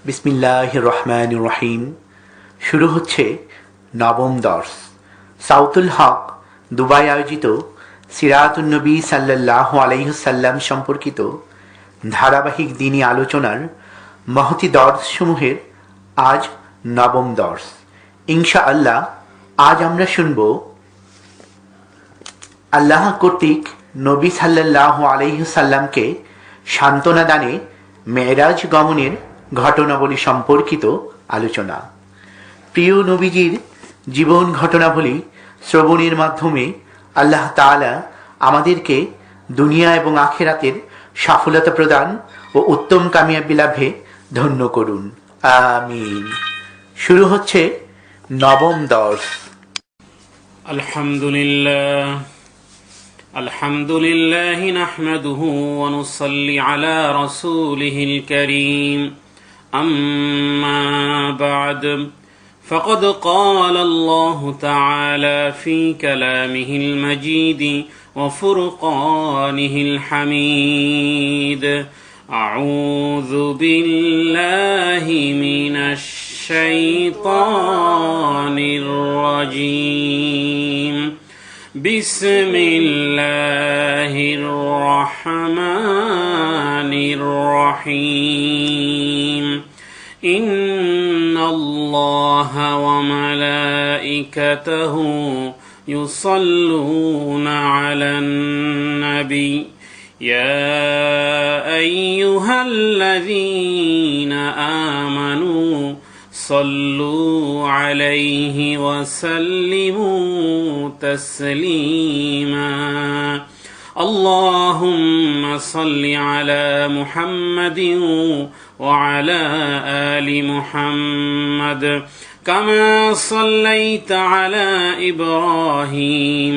বিসমিল্লাহির রহমানির রহিম। শুরু হচ্ছে নবম দর্স। সাউতুল হক দুবাই আয়োজিত সিরাতুন নবী সাল্লাল্লাহু আলাইহি সাল্লাম সম্পর্কিত ধারাবাহিক দিনী আলোচনার মহতি দর্সসমূহের আজ নবম দর্স। ইনশাআল্লাহ আজ আমরা শুনব আল্লাহ কর্তৃক নবী সাল্লাল্লাহু আলাইহি সাল্লামকে সান্ত্বনা দানে মেরাজ গমনের ঘটনাবলী সম্পর্কিত আলোচনা। প্রিয় নবীজির জীবন ঘটনাবলী শ্রবণের মাধ্যমে আল্লাহ তাআলা আমাদেরকে দুনিয়া এবং আখিরাতের সফলতা প্রদান ও উত্তম কামিয়াবি লাভে ধন্য করুন, আমিন। শুরু হচ্ছে নবম দর্স। আলহামদুলিল্লাহ নাহমাদুহু ওয়া নুসাল্লি আলা রাসূলিহিল কারীম। أما بعد فقد قال الله تعالى في كلامه المجيد وفرقانه الحميد. أعوذ بالله من الشيطان الرجيم. بسم الله الرحمن الرحيم. إن الله وملائكته يصلون على النبي يا أيها الذين آمنوا صلوا عليه وسلموا تسليما. اللهم صل على محمد وعلى آل محمد كما صليت على إبراهيم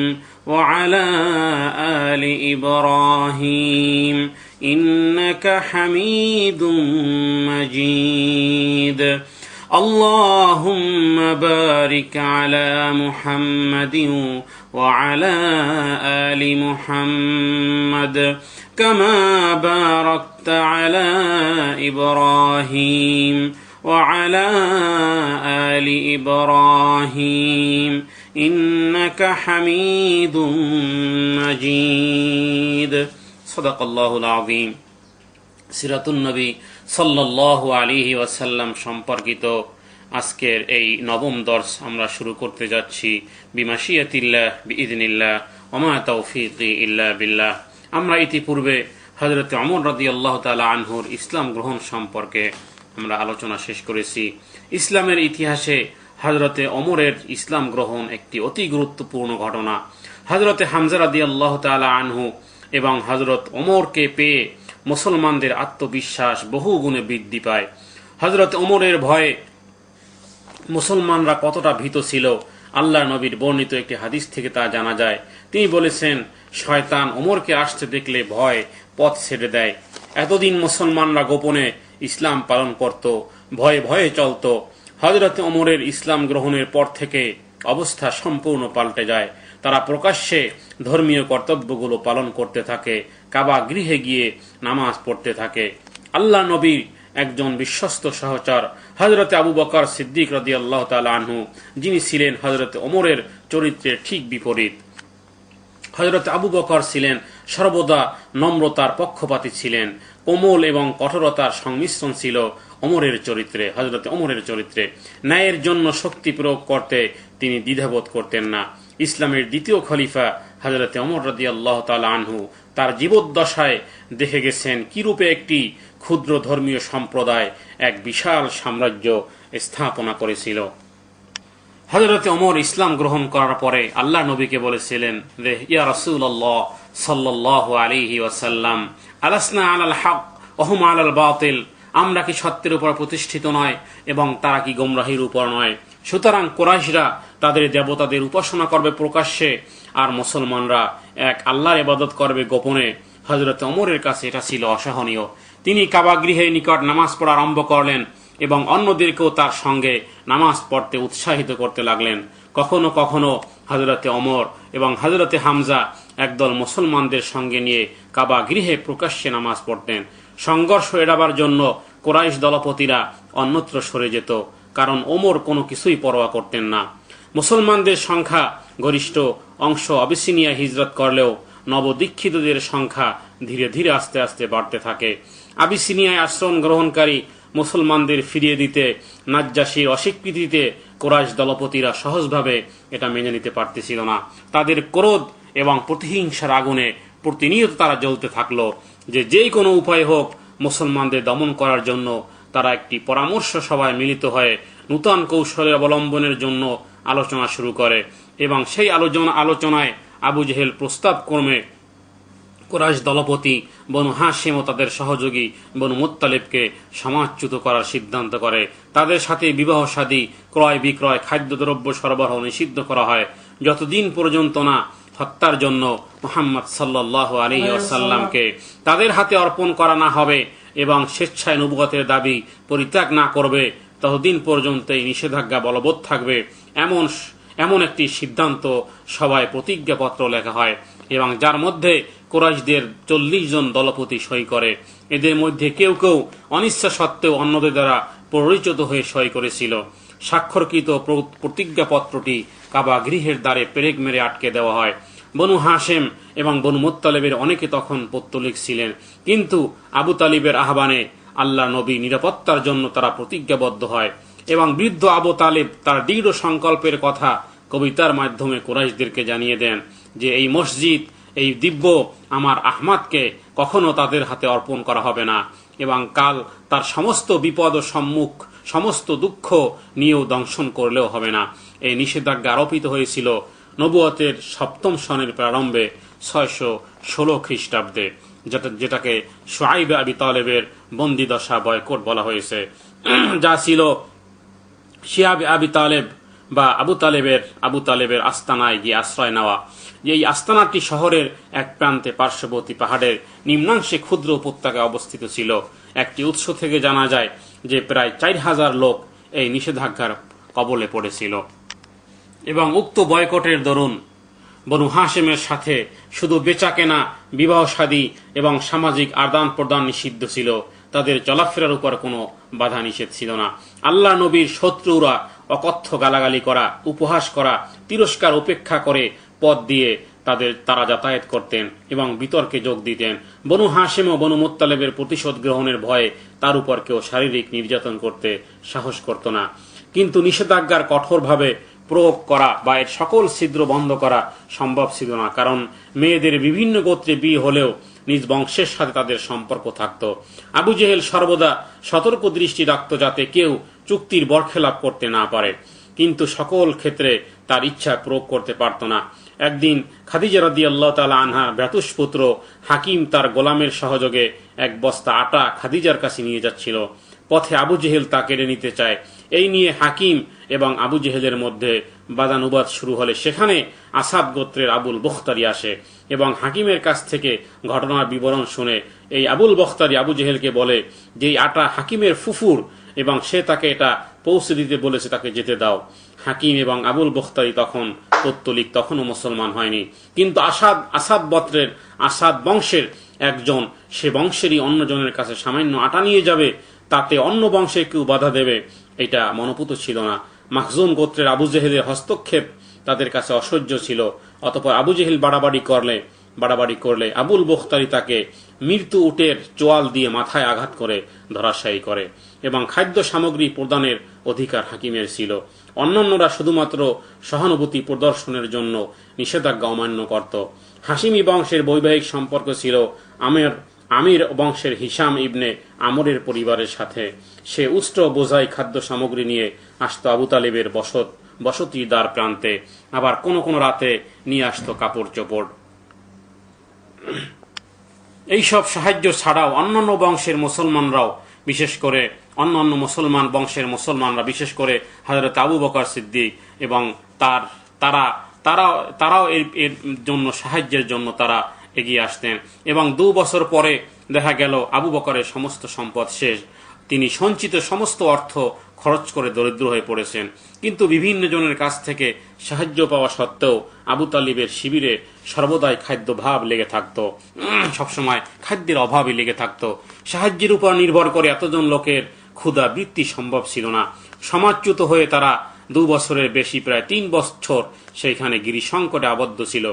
وعلى آل إبراهيم إنك حميد مجيد. اللهم بارك على محمد وعلى آل محمد كما باركت على إبراهيم وعلى آل إبراهيم إنك حميد مجيد. صدق الله العظيم. সিরাতুন নবী সাল্লাল্লাহু আলাইহি ওয়াসাল্লাম সম্পর্কিত আজকের এই নবম দর্স আমরা শুরু করতে যাচ্ছি বিমাশিয়াতিল্লাহ বিইذনিল্লাহ ওয়া মা তাওফীকি ইল্লা বিল্লাহ। আমরা ইতিপূর্বে হযরত ওমর রাদিয়াল্লাহু তাআলা আনহুর ইসলাম গ্রহণ সম্পর্কে আমরা আলোচনা শেষ করেছি। ইসলামের ইতিহাসে হযরতে ওমরের ইসলাম গ্রহণ একটি অতি গুরুত্বপূর্ণ ঘটনা। হযরতে হামজা রাদিয়াল্লাহু তাআলা আনহু এবং হযরত ওমরকে পেয়ে মুসলমানদের আত্মবিশ্বাস বহু গুণে বৃদ্ধি পায়। হযরত ওমরের ভয়ে মুসলমানরা কতটা ভীত ছিল আল্লাহর নবীর বর্ণিত একটি হাদিস থেকে তা জানা যায়। তিনি বলেছেন, শয়তান ওমরকে আসতে দেখলে ভয় পথ ছেড়ে দেয়। এতদিন মুসলমানরা গোপনে ইসলাম পালন করত, ভয়ে ভয়ে চলত। হযরত ওমরের ইসলাম গ্রহণের পর থেকে অবস্থা সম্পূর্ণ পাল্টে যায়। তারা প্রকাশ্যে ধর্মীয় কর্তব্যগুলো পালন করতে থাকে, কাবা গৃহে গিয়ে নামাজ পড়তে থাকে। আল্লাহ নবীর একজন বিশ্বস্ত সহচর হযরতে আবু বকর সিদ্দিক রাদিয়াল্লাহু তাআলা আনহু, যিনি ছিলেন হযরতে ওমরের চরিত্রের ঠিক বিপরীত। হযরতে আবু বকর ছিলেন সর্বদা নম্রতার পক্ষপাতী ছিলেন, কোমল এবং কঠোরতার সংমিশ্রণ ছিল ওমরের চরিত্রে। হযরতে ওমরের চরিত্রে ন্যায়ের জন্য শক্তি প্রয়োগ করতে তিনি দ্বিধাবোধ করতেন না। ইসলামের দ্বিতীয় খলিফা হযরতে ওমর রাদিয়াল্লাহু তাআলা আনহু তার জীবদ্দশায় দেখে গেছেন কিরূপে একটি ক্ষুদ্র ধর্মীয় সম্প্রদায় এক বিশাল সাম্রাজ্য স্থাপনা করেছিল। হযরতে ওমর ইসলাম গ্রহণ করার পরে আল্লাহ নবীকে বলেছিলেন যে, ইয়া রাসূলুল্লাহ সাল্লাল্লাহু আলাইহি ওয়াসাল্লাম, আলাসনা আলাল হক ওয়া হুম আলাল বাতিল, আমরা কি সত্যের উপর প্রতিষ্ঠিত নয় এবং তারা কি গোমরাহির উপর নয়? সুতরাং কুরাইশরা তাদের দেবতাদের উপাসনা করবে প্রকাশ্যে, আর মুসলমানরা এক আল্লাহর ইবাদত করবে গোপনে। হযরতে ওমরের কাছে এটা ছিল অসহনীয়। তিনি কাবা গৃহের নিকট নামাজ পড়া আরম্ভ করলেন এবং অন্যদেরকেও তার সঙ্গে নামাজ পড়তে উৎসাহিত করতে লাগলেন। কখনো কখনো হযরতে ওমর এবং হযরতে হামজা একদল মুসলমানদের সঙ্গে নিয়ে কাবা গৃহে প্রকাশ্যে নামাজ পড়তেন। সংঘর্ষ এড়াবার জন্য কোরাইশ দলপতিরা অন্যত্র সরে যেত, কারণ ওমর কোনো কিছুই পরোয়া করতেন না। মুসলমানদের সংখ্যা গরিষ্ঠ অংশ আবিসিনিয়া হিজরত করলেও নবদীক্ষিতদের সংখ্যা ধীরে ধীরে আস্তে আস্তে বাড়তে থাকে। আবিসিনিয়ায় আশ্রয় গ্রহণকারী মুসলমানদের ফিরিয়ে দিতে নাজ্জাশীর অস্বীকৃতিতে কোরাইশ দলপতিরা সহজভাবে এটা মেনে নিতে পারতেছিল না। তাদের ক্রোধ এবং প্রতিহিংসার আগুনে প্রতিনিয়ত তারা জ্বলতে থাকলো যে কোনো উপায় হোক মুসলমানদের দমন করার জন্য তারা একটি পরামর্শ সভায় মিলিত হয়ে নূতন কৌশলের অবলম্বনের জন্য আলোচনা শুরু করে এবং সেই আলোচনায় আবু জেহেল প্রস্তাব ক্রমে কুরাইশ দলপতি বনু হাশিম ও তাদের সহযোগী বনু মুত্তালিবকে সমাজচ্যুত করার সিদ্ধান্ত করে। তাদের সাথে বিবাহ শাদী, ক্রয় বিক্রয়, খাদ্যদ্রব্য সরবরাহ নিষিদ্ধ করা হয়, যতদিন পর্যন্ত না হত্যার জন্য মুহাম্মদ সাল্লাল্লাহু আলাইহি ওয়াসাল্লামকে তাদের হাতে অর্পণ করা না হবে এবং স্বেচ্ছায় নবুয়তের দাবি পরিত্যাগ না করবে, ততদিন পর্যন্ত এই নিষেধাজ্ঞা বলবৎ থাকবে। এমন একটি সিদ্ধান্ত সভায় প্রতিজ্ঞাপত্র লেখা হয় এবং যার মধ্যে কুরাইশদের 40 জন দলপতি সই করে। এদের মধ্যে কেউ কেউ অনিচ্ছা সত্ত্বেও অন্যদের দ্বারা পরিচিত হয়ে সই করেছিল। স্বাক্ষরকৃত প্রতিজ্ঞাপত্রটি কাবা গৃহের দ্বারে পেরেক মেরে আটকে দেওয়া হয়। বনু হাশেম এবং বনু মুত্তালিবের অনেকে তখন পৌত্তলিক ছিলেন, কিন্তু আবু তালিবের আহ্বানে আল্লাহ নবী নিরাপত্তার জন্য তারা প্রতিজ্ঞাবদ্ধ হয় এবং বৃদ্ধ আবু তালিব তার দৃঢ় সংকল্পের কথা কবিতার মাধ্যমে কুরাইশদেরকে জানিয়ে দেন যে এই মসজিদ, এই দিব্য আমার আহমাদকে কখনো তাদের হাতে অর্পণ করা হবে না এবং কাল তার সমস্ত বিপদ ও সমস্ত দুঃখ নিয়েও দংশন করলেও হবে না। এই নিষেধাজ্ঞা আরোপিত হয়েছিল নবুয়তের 7ম সনের প্রারম্ভে 616 খ্রিস্টাব্দে, যেটাকে শুআইব আবি তালেবের বন্দিদশা বয়কট বলা হয়েছে, যা ছিল শিহাব আবি তালেব বা আবু তালেবের আস্তানায় গিয়ে আশ্রয় নেওয়া। এই আস্তানাটি শহরের এক প্রান্তে পার্শ্ববর্তী পাহাড়ের নিম্নাংশে ক্ষুদ্র উপত্যকায় অবস্থিত ছিল। একটি উৎস থেকে জানা যায় যে প্রায় 4000 লোক এই নিষেধাজ্ঞার কবলে পড়েছিল এবং উক্ত বয়কটের দরুন বনু হাশেমের সাথে শুধু বেচাকেনা, বিবাহ শাদী এবং সামাজিক আদান প্রদান নিষিদ্ধ ছিল, তাদের চলাফেরার উপর কোনো বাধা নিষেধ ছিল না। আল্লাহ নবীর শত্রুরা অকথ্য গালাগালি করা, উপহাস করা, তিরস্কার উপেক্ষা করে পথ দিয়ে তারা যাতায়াত করতেন এবং বিতর্কে যোগ দিতেন। বনু হাশেম ও বনু মুত্তালিবের প্রতিশোধ গ্রহণের ভয়ে তার উপর কেউ শারীরিক নির্যাতন করতে সাহস করত না, কিন্তু নিষেধাজ্ঞার কঠোরভাবে প্রয়োগ করা বা এর সকল ছিদ্র বন্ধ করা সম্ভব ছিল না, কারণ মেয়েদের বিভিন্ন গোত্রে বিয়ে হলেও নিজ বংশের সাথে তাদের সম্পর্ক থাকত। আবু জেহেল সর্বদা সতর্ক দৃষ্টি রাখত যাতে কেউ চুক্তির বরখেলাপ করতে না পারে, কিন্তু সকল ক্ষেত্রে তার ইচ্ছা প্রয়োগ করতে পারত না। একদিন খাদিজা রাদিয়াল্লাহু তাআলা আনহা ভ্রাতুষ্পুত্র হাকিম তার গোলামের সহযোগে এক বস্তা আটা খাদিজার কাছে নিয়ে যাচ্ছিল। পথে আবু জেহেল তা কেড়ে নিতে চায়। এই নিয়ে হাকিম এবং আবু জেহেলের মধ্যে বাদানুবাদ শুরু হলে সেখানে আসাদ গোত্রের আবুল বখতারি আসে এবং হাকিমের কাছ থেকে ঘটনার বিবরণ শুনে এই আবুল বখতারি আবু জেহেলকে বলে যে এই আটা হাকিমের ফুফুর এবং সে তাকে এটা পৌঁছে দিতে বলেছে, তাকে যেতে দাও। হাকিম এবং আবুল বখতারি তখন পৌত্তলিক, তখনও মুসলমান হয়নি, কিন্তু আসাদ গোত্রের আসাদ বংশের একজন সে বংশেরই অন্যজনের কাছে সামান্য আটা নিয়ে যাবে, তাতে অন্য বংশে কেউ বাধা দেবে, এটা মনোপুত ছিল না। মাখজুম গোত্রের আবু জেহেলের হস্তক্ষেপ তাদের কাছে অসহ্য ছিল। অতঃপর আবু জেহেল বাড়াবাড়ি করলে আবুল বখতারি তাকে মৃত্যু উটের চোয়াল দিয়ে মাথায় আঘাত করে ধরাশায়ী করে এবং খাদ্য সামগ্রী প্রদানের অধিকার হাকিমের ছিল। অন্যান্যরা শুধুমাত্র সহানুভূতি প্রদর্শনের জন্য নিষেধাজ্ঞা অমান্য করত। হাশিমি বংশের বৈবাহিক সম্পর্ক ছিল আমির বংশের হিসাম ইবনে আমরের পরিবারের সাথে। সে উষ্ট্র বোঝাই খাদ্য সামগ্রী নিয়ে আসতো আবু তালিবের বসতি দ্বার প্রান্তে, আবার কোন কোন রাতে নিয়ে আসতো কাপড় চোপড়। এইসব সাহায্য ছাড়াও অন্যান্য বংশের মুসলমানরাও, বিশেষ করে অন্যান্য মুসলমান বংশের মুসলমানরা, বিশেষ করে হযরত আবু বকর সিদ্দিক এবং তারাও এর জন্য সাহায্যের জন্য তারা এগিয়ে আসতেন এবং 2 বছর পরে দেখা গেল আবু বকরের সমস্ত সম্পদ শেষ। তিনি সঞ্চিত সমস্ত অর্থ খরচ করে দরিদ্র হয়ে পড়েছেন। কিন্তু বিভিন্ন জনের কাছ থেকে সাহায্য পাওয়া সত্ত্বেও আবু তালিবের শিবিরে সর্বদাই খাদ্যভাব লেগে থাকতো, সবসময় খাদ্যের অভাবই লেগে থাকতো। সাহায্যের উপর নির্ভর করে এতজন লোকের ক্ষুধা বৃত্তি সম্ভব ছিল না। সমাজচ্যুত হয়ে তারা 2 বছরের বেশি, প্রায় 3 বছর সেইখানে গিরি সংকটে আবদ্ধ ছিল।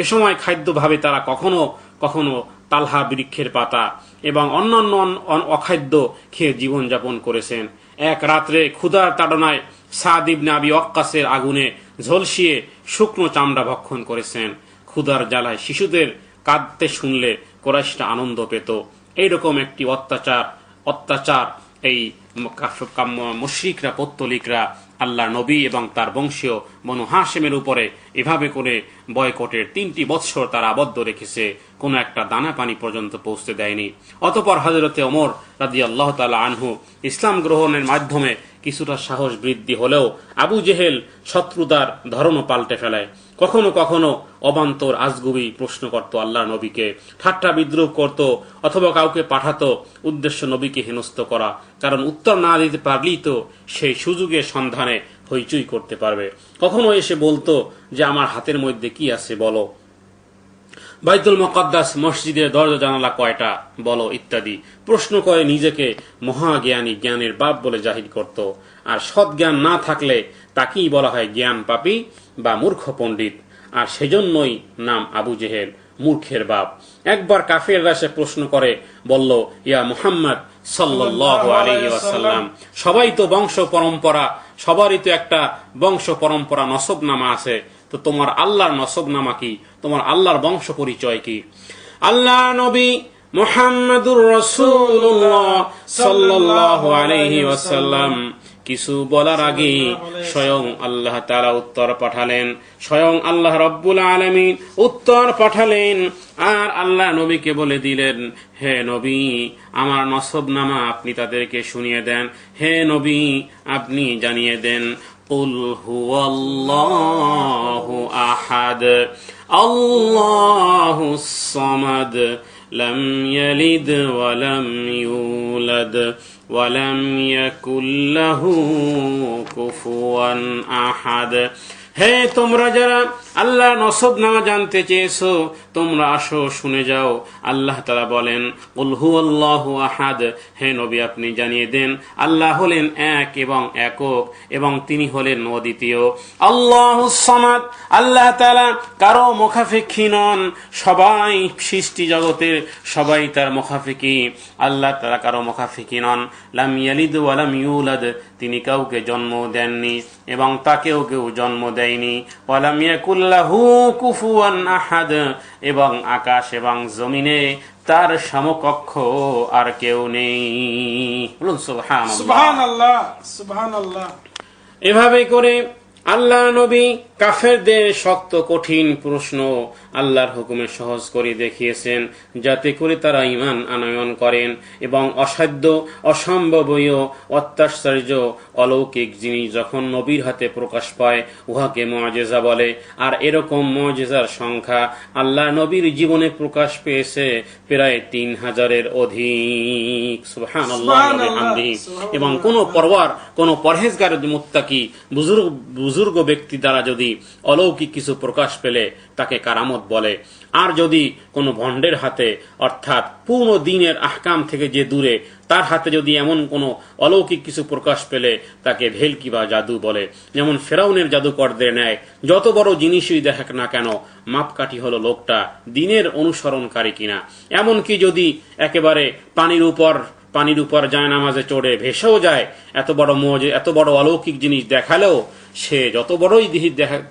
এ সময় খাদ্যভাবে তারা কখনো কখনো তালহা বৃক্ষের পাতা এবং অন্যান্য অখাদ্য খেয়ে জীবনযাপন করেছেন। এক রাত্রে ক্ষুধার তাড়নায় সাদ ইবনে আবি ওয়াক্কাসের আগুনে ঝলসিয়ে শুকনো চামড়া ভক্ষণ করেছেন। ক্ষুধার জ্বালায় শিশুদের কাঁদতে শুনলে কুরাইশরা আনন্দ পেত। এইরকম একটি অত্যাচার এই মুশরিকরা, পৌত্তলিকরা আল্লাহ নবী এবং তার বংশীয় বনু হাশেমের উপরে এভাবে করে বয়কটের 3টি বৎসর তারা আবদ্ধ রেখেছে, কোনো একটা দানা পানি পর্যন্ত পৌঁছতে দেয়নি। অতঃপর হযরতে ওমর রাদিয়াল্লাহু তাআলা আনহু ইসলাম গ্রহণের মাধ্যমে কিছুটা সাহস বৃদ্ধি হলেও আবু জেহেল শত্রুতার ধরনও পাল্টে ফেলায়। কখনো কখনো অবান্তর আজগুবি প্রশ্ন করত আল্লাহ নবীকে, ঠাট্টা বিদ্রুপ করত, অথবা কাউকে পাঠাতো উদ্দেশ্য নবীকে হেনস্থ করা, কারণ উত্তর না দিতে পারলেই তো সেই সুযোগের সন্ধানে হইচই করতে পারবে। কখনো এসে বলতো যে আমার হাতের মধ্যে কি আছে বলো, বাইতুল মুকাদ্দাস মসজিদের দরজা জানালা কয়টা বলো, ইত্যাদি প্রশ্ন করে নিজেকে মহাজ্ঞানী, জ্ঞানের বাপ বলে জাহির করত। আর সৎ জ্ঞান না থাকলে তাকেই বলা হয় জ্ঞান পাপী বা মূর্খ পণ্ডিত, আর সেজন্যই নাম আবু জেহেল, মূর্খের বাপ। একবার কাফেররা এসে প্রশ্ন করে বলল, ইয়া মুহাম্মদ সাল্লাল্লাহু আলাইহি ওয়াসাল্লাম, সবাই তো বংশ পরম্পরা, সবারই তো একটা বংশ পরম্পরা নসবনামা আছে, তো তোমার আল্লাহর নসবনামা কি, তোমার আল্লাহর বংশ পরিচয় কি? আল্লাহ নবী মুহাম্মদুর রাসূলুল্লাহ সাল্লাল্লাহু আলাইহি ওয়াসাল্লাম কিছু বলার আগে স্বয়ং আল্লাহ তাআলা উত্তর পাঠালেন, স্বয়ং আল্লাহ রাব্বুল আলামিন উত্তর পাঠালেন। আর আল্লাহ নবীকে বলে দিলেন, হে নবী, আমার নসবনামা আপনি তাদেরকে শুনিয়ে দেন। হে নবী, আপনি জানিয়ে দেন, কুল হুয়াল্লাহু আহাদ আল্লাহুস সামাদ লাম ইয়ালিদ ওয়া লাম ইউলাদ ওয়া লাম ইয়াকুল লাহু কুফুয়ান আহাদ। হে তোমরা যারা আল্লাহ নসবনামা জানতে চেয়েছো, তোমরা আসো শুনে যাও। আল্লাহ তাআলা বলেন, কুল হুয়াল্লাহু আহাদ, হে নবী আপনি জানিয়ে দেন, আল্লাহ হলেন এক এবং একক, এবং তিনি হলেন অদ্বিতীয়। আল্লাহুস সামাদ, আল্লাহ তাআলা কারো মুখাপেক্ষী নন, সবাই সৃষ্টি জগতের সবাই তার মুখাপেক্ষী। আল্লাহ তাআলা কারো মুখাপেক্ষী নন। লাম ইয়ালিদ ওয়া লাম ইউলাদ, তিনি কাউকে জন্ম দেননি এবং তাকেও কেউ জন্ম দেয়নি। ওয়া লাম ইয়াকুল লাহু কুফুয়ান আহাদ, এবং আকাশ এবং জমিনে তার সমকক্ষ আর কেউ নেই। বলুন সুবহানাল্লাহ, সুবহানাল্লাহ। এভাবে করে আল্লাহ নবী কাফেরদের শক্ত কঠিন প্রশ্ন আল্লাহর হুকুমে সহজ করে দেখিয়েছেন, যাতে করে তারা ঈমান আনয়ন করেন এবং অসাধ্য, অসম্ভবীয়, অত্যাশ্চর্য, অলৌকিক জিনিস যখন নবীর হাতে প্রকাশ পায় উহাকে মুআজিজা বলে। আর এরকম মুআজিজার সংখ্যা আল্লাহ নবীর জীবনে প্রকাশ পেয়েছে প্রায় 3000-এর অধিক। সুবহানাল্লাহ ওয়া বিহামদিহি। এবং কোন পরহেজগার মুত্তাকি বুজুর্গ ব্যক্তি দ্বারা যদি অলৌকিক কিছু প্রকাশ পেলে তাকে কারামত বলে। আর যদি কোনো ভণ্ডের হাতে, অর্থাৎ পূর্ণ দিনের আহকাম থেকে যে দূরে, তার হাতে যদি এমন কোনো অলৌকিক কিছু প্রকাশ পেলে তাকে ভেলকি বা জাদু বলে। যেমন ফেরাউনের জাদুকরদের ন্যায় যত বড় জিনিসই দেখাক না কেন, মাপকাঠি হলো লোকটা দিনের অনুসরণকারী কিনা। এমনকি যদি একেবারে পানির উপর জায়নামাজে চড়ে ভেসেও যায়, এত বড় অলৌকিক জিনিস দেখালেও সে যত বড়ই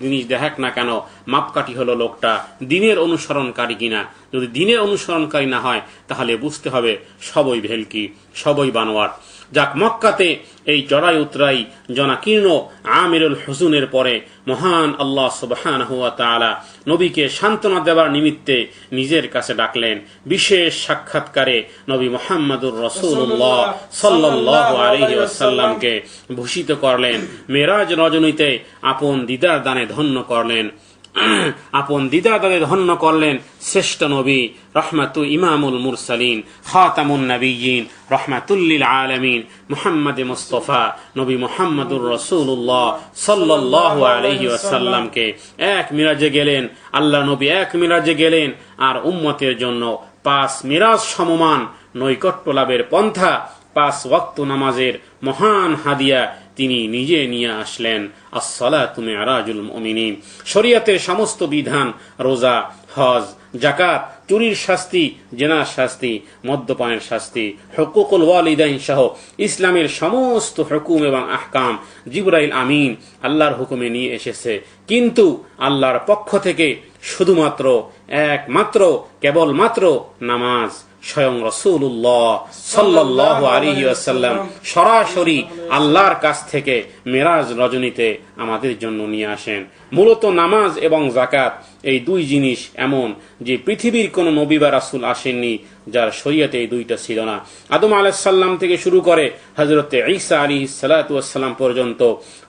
জিনিস দেখাক না কেন, মাপকাঠি হলো লোকটা দিনের অনুসরণকারী কিনা। যদি দিনের অনুসরণকারী না হয় তাহলে বুঝতে হবে সবই ভেলকি, সবই বানোয়ার। যাক, মক্কাতে এই চড়াই উতরাই জনাকীর্ণ আমিরুল হুজুনের পরে মহান আল্লাহ সুবহানাহু ওয়া তাআলা নবীকে সান্ত্বনা দেওয়ার নিমিত্তে নিজের কাছে ডাকলেন। বিশেষ সাক্ষাৎকারে নবী মুহাম্মদুর রাসূলুল্লাহ সাল্লাল্লাহু আলাইহি ওয়াসাল্লামকে ভূষিত করলেন, মেরাজ রজনীতে আপন দিদার দানে ধন্য করলেন। আপন দিদাদারে ধন্য করলেন শ্রেষ্ঠ নবী রহমাতু ইমামুল মুরসালিন খাতামুন নবিয়্যিন রহমাতুল্লিল আলামিন মুহাম্মদ মুস্তাফা নবী মুহাম্মদুর রাসূলুল্লাহ সাল্লাল্লাহু আলাইহি ওয়াসাল্লামকে এক মিরাজে গেলেন। আল্লাহ নবী এক মিরাজে গেলেন আর উম্মতের জন্য 5 মিরাজ সমমান নৈকট্য লাভের পন্থা 5 ওয়াক্ত নামাজের মহান হাদিয়া তিনি নিজে নিয়ে আসলেন। আসসালাতু মিরাজুল মুমিনিন। শরীয়তের সমস্ত বিধান, রোজা, হজ, যাকাত, চুরির শাস্তি, জেনার শাস্তি, মদ্যপানের শাস্তি, হুকুকুল ওয়ালিদাইন সহ ইসলামের সমস্ত হুকুম এবং আহকাম জিবরাইল আমিন আল্লাহর হুকুমে নিয়ে এসেছে। কিন্তু আল্লাহর পক্ষ থেকে শুধুমাত্র একমাত্র কেবলমাত্র নামাজ স্বয়ং রাসূলুল্লাহ সাল্লাল্লাহু আলাইহি ওয়াসাল্লাম সরাসরি আল্লাহর কাছ থেকে মেরাজ রজনীতে আমাদের জন্য নিয়ে আসেন। মূলত নামাজ এবং যাকাত এই দুই জিনিস এমন যে পৃথিবীর কোন নবী বা রাসূল আসেননি যার শরীয়তে এই দুইটা ছিল না। আদম আলাইহিস সালাম থেকে শুরু করে হযরত ঈসা আলাইহিস সালাতু ওয়াস সালাম পর্যন্ত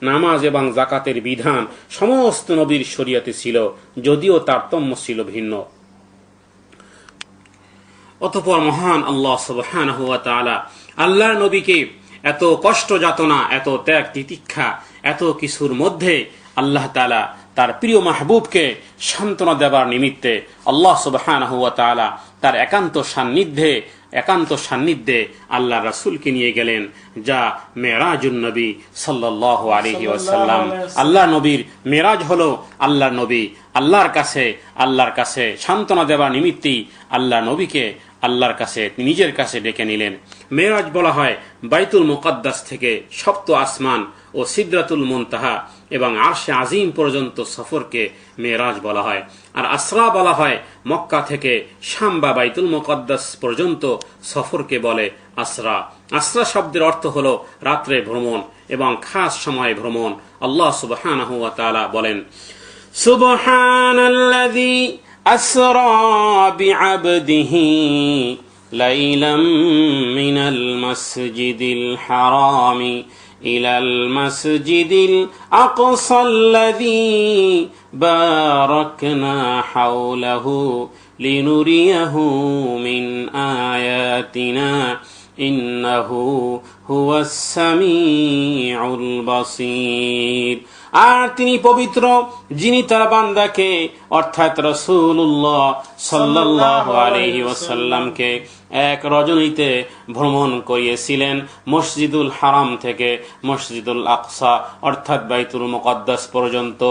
নামাজ এবং যাকাতের বিধান সমস্ত নবীর শরীয়তে ছিল, যদিও তারতম্য ছিল ভিন্ন। অতঃপর মহান আল্লাহ সুবহানাহু ওয়া তাআলা আল্লাহর নবীকে এত কষ্ট যাতনা, এত ত্যাগ তিতিক্ষা, এত কিছুর মধ্যে আল্লাহ তাআলা তার প্রিয় মাহবুবকে সান্ত্বনা দেবার নিমিত্তে আল্লাহ সুবহানাহু ওয়া তাআলা তার একান্ত সান্নিধ্যে আল্লাহ রাসূলকে নিয়ে গেলেন, যা মেরাজুন নবী সাল্লাল্লাহু আলাইহি ওয়াসাল্লাম। আল্লাহ নবীর মেরাজ হলো আল্লাহ নবী আল্লাহর কাছে সান্ত্বনা দেবার নিমিত্তেই আল্লাহ নবীকে আল্লাহর কাছে নিজের কাছে ডেকে নিলেন। মেরাজ বলা হয় বাইতুল মুকাদ্দাস থেকে সপ্ত আসমান ও সিদরাতুল মুনতাহা এবং আরশে আজিম পর্যন্ত সফরকে মেরাজ বলা হয়। আর আসরা বলা হয় মক্কা থেকে শাম বা বাইতুল মুকাদ্দাস পর্যন্ত সফরকে বলে আসরা। আসরা শব্দের অর্থ হলো রাত্রে ভ্রমণ এবং খাস সময়ে ভ্রমণ। আল্লাহ সুবহানাহু ওয়া তাআলা বলেন, সুবহানাল্লাযী আসরা বিআবদিহি লাইলাম মিনাল মাসজিদিল হারামি ইলাল মাসজিদিল আকসাল্লাযী বারাকনা হাওলাহু লিনুরিয়াহু মিন আয়াতিনা ইন্নাহু হুয়াস সামিউল বাসীর। আর তিনি পবিত্র, যিনি তার বান্দাকে অর্থাৎ রাসূলুল্লাহ সাল্লাল্লাহু আলাইহি ওয়াসাল্লামকে এক রজনীতে ভ্রমণ করিয়েছিলেন মসজিদুল হারাম থেকে মসজিদুল আকসা অর্থাৎ বাইতুল মুকাদ্দাস পর্যন্ত,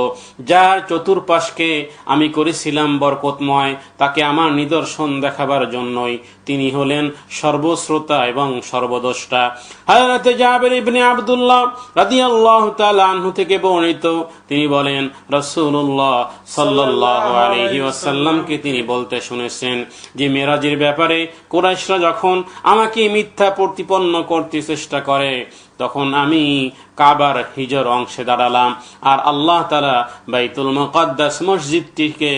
যার চতুর্পাশকে আমি করেছিলাম বরকতময়। তাকে আমার নিদর্শন দেখাবার জন্যই তিনি হলেন সর্বশ্রোতা এবং সর্বদ্রষ্টা। হযরত জাবের ইবনে আব্দুল্লাহ রাদিয়াল্লাহু তাআলা আনহু থেকে বর্ণিত, তিনি বলেন রাসূলুল্লাহ সাল্লাল্লাহু আলাইহি ওয়াসাল্লামকে তিনি বলতে শুনেছেন যে মেরাজের ব্যাপারে কুরাইশরা যখন আমাকে মিথ্যা প্রতিপন্ন করতে চেষ্টা করে তখন আমি কাবার হিজর অংশে দাঁড়ালাম আর আল্লাহ তাআলা বাইতুল মুকাদ্দাস মসজিদটিকে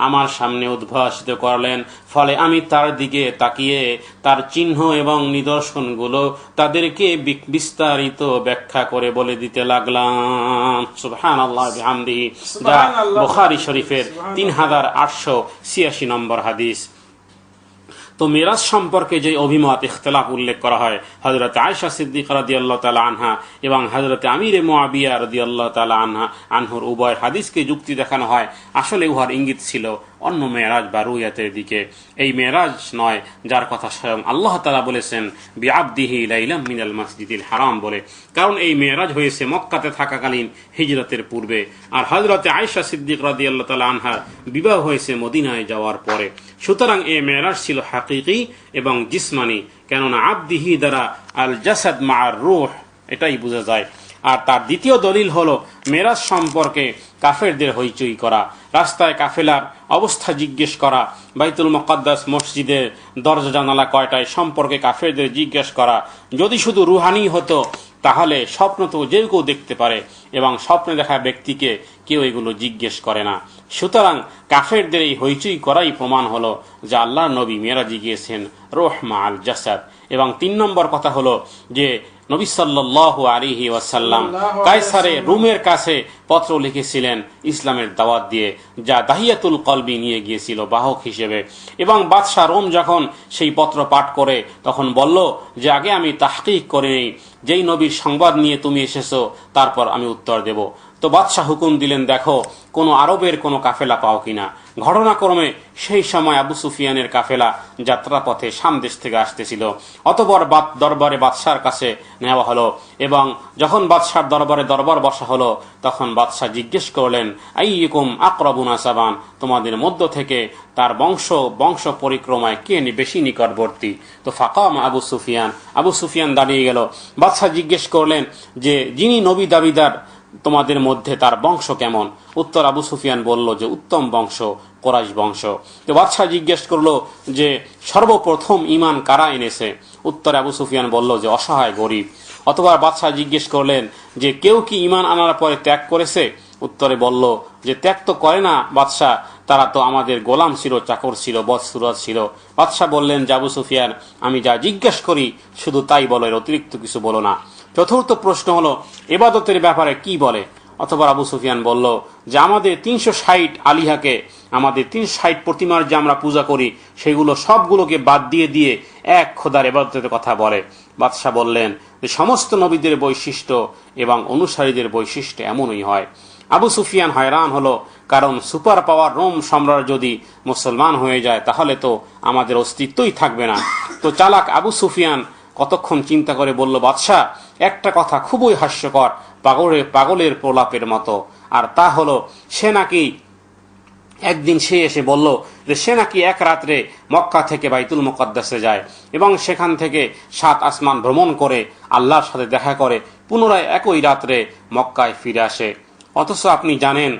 আমার সামনে উদ্ভাসিত করলেন। ফলে আমি তার দিকে তাকিয়ে তার চিহ্ন এবং নিদর্শনগুলো তাদেরকে বিস্তারিত ব্যাখ্যা করে বলে দিতে লাগলাম। সুবহানাল্লাহ বিহামদিহি, যা বুখারী শরীফের 3886 নম্বর হাদিস। তো মেরাজ সম্পর্কে যে অভিমত ইখতিলাফ উল্লেখ করা হয় হযরত আয়েশা সিদ্দিকা রাদিয়াল্লাহু তাআলা আনহা এবং হযরত আমির মুআবিয়া রাদিয়াল্লাহু তাআলা আনহুর উভয় হাদিসকে যুক্তি দেখানো হয়। আসলে উহার ইঙ্গিত ছিল অন্য মেরাজ বা রুয়াতের দিকে। এই মেরাজ নয় যার কথা স্বয়ং আল্লাহ তাআলা বলেছেন বিআবদিহি লাইলাম মিনাল মাসজিদিল হারাম বলে, কারণ এই মেরাজ হয়েছে মক্কাতে থাকাকালীন হিজরতের পূর্বে আর হযরত আয়েশা সিদ্দিকা রাদিয়াল্লাহু তাআলা আনহা বিবাহ হয়েছে মদিনায় যাওয়ার পরে। সুতরাং এই মেরাজ ছিল হাকিকি এবং জিসমানি, কেননা আবদিহি দ্বারা আল জাসাদ মা'আর রূহ এটাই বোঝা যায়। আর তার দ্বিতীয় দলিল হলো মেরাজ সম্পর্কে কাফেরদের হইচই করা, রাস্তায় কাফেলার অবস্থা জিজ্ঞেস করা, বাইতুল মুকাদ্দাস মসজিদের দরজা জানালা কয়টায় সম্পর্কে কাফেরদের জিজ্ঞেস করা। যদি শুধু রুহানি হতো তাহলে স্বপ্ন তো যে কেউ দেখতে পারে এবং স্বপ্নে দেখা ব্যক্তিকে কেউ এগুলো জিজ্ঞেস করে না। সুতরাং কাফেরদের এই হইচই করাই প্রমাণ হলো যে আল্লাহর নবী মেরাজে গিয়েছেন রূহ মা'আল জাসাদ। এবং 3 নম্বর কথা হলো যে নবী সাল্লাল্লাহু আলাইহি ওয়াসাল্লাম কায়সারে রুমের কাছে পত্র লিখেছিলেন ইসলামের দাওয়াত দিয়ে, যা দাহিয়াতুল কলবি নিয়ে গিয়েছিল বাহক হিসেবে। এবং বাদশাহ রোম যখন সেই পত্র পাঠ করে তখন বলল যে আগে আমি তাহকিক করে নেই, যেই নবীর সংবাদ নিয়ে তুমি এসেছো তারপর আমি উত্তর দেব। তো বাদশাহ হুকুম দিলেন, দেখো কোনো আরবের কোনো কাফেলা পাও কিনা। ঘটনাক্রমে সেই সময় আবু সুফিয়ানের কাফেলা যাত্রাপথে শাম দেশ থেকে আসতেছিল। অতঃপর দরবারে বাদশার কাছে নেওয়া হলো, এবং যখন বাদশার দরবার বসা হলো তখন বাদশাহ জিজ্ঞেস করলেন, আইয়ুকুম আকরাবু নাসাবান, তোমাদের মধ্য থেকে তার বংশ পরিক্রমায় কে বেশি নিকটবর্তী। তো ফাকাম আবু সুফিয়ান দাঁড়িয়ে গেল। বাদশাহ জিজ্ঞেস করলেন যে যিনি নবী দাবিদার তোমাদের মধ্যে তার বংশ কেমন। উত্তর আবু সুফিয়ান বলল যে উত্তম বংশ, কোরাইশ বংশ। তো বাদশাহ জিজ্ঞেস করলো যে সর্বপ্রথম ঈমান কারা এনেছে। উত্তরে আবু সুফিয়ান বলল যে অসহায় গরিব। অথবা বাদশাহ জিজ্ঞেস করলেন যে কেউ কি ঈমান আনার পরে ত্যাগ করেছে। উত্তরে বলল যে ত্যাগ তো করে না বাদশাহ, তারা তো আমাদের গোলাম ছিল, চাকর ছিল, বদসুরত ছিল। বাদশাহ বললেন যে আবু সুফিয়ান, আমি যা জিজ্ঞেস করি শুধু তাই বলো, এর অতিরিক্ত কিছু বলো না। চতুর্থ প্রশ্ন হলো ইবাদতের ব্যাপারে কি বলে। অথবা আবু সুফিয়ান বলল যে আমাদের 360 আলিহাকে, আমাদের 360 প্রতিমার যে আমরা পূজা করি সেগুলো সবগুলোকে বাদ দিয়ে এক খোদার ইবাদতের কথা বলে। বাদশাহ বললেন যে সমস্ত নবীদের বৈশিষ্ট্য এবং অনুসারীদের বৈশিষ্ট্য এমনই হয়। আবু সুফিয়ান হয়রান হলো, কারণ সুপার পাওয়ার রোম সম্রাট যদি মুসলমান হয়ে যায় তাহলে তো আমাদের অস্তিত্বই থাকবে না। তো চালাক আবু সুফিয়ান কতক্ষণ চিন্তা করে বলল, বাদশাহ একটা কথা খুবই হাস্যকর, পাগলের প্রলাপের মতো। আর তা হলো একদিন সে এসে বলল যে সে নাকি এক রাত্রে মক্কা থেকে বাইতুল মুকদ্দাসে যায় এবং সেখান থেকে 7 আসমান ভ্রমণ করে আল্লাহর সাথে দেখা করে পুনরায় একই রাত্রে মক্কায় ফিরে আসে। অথচ আপনি জানেন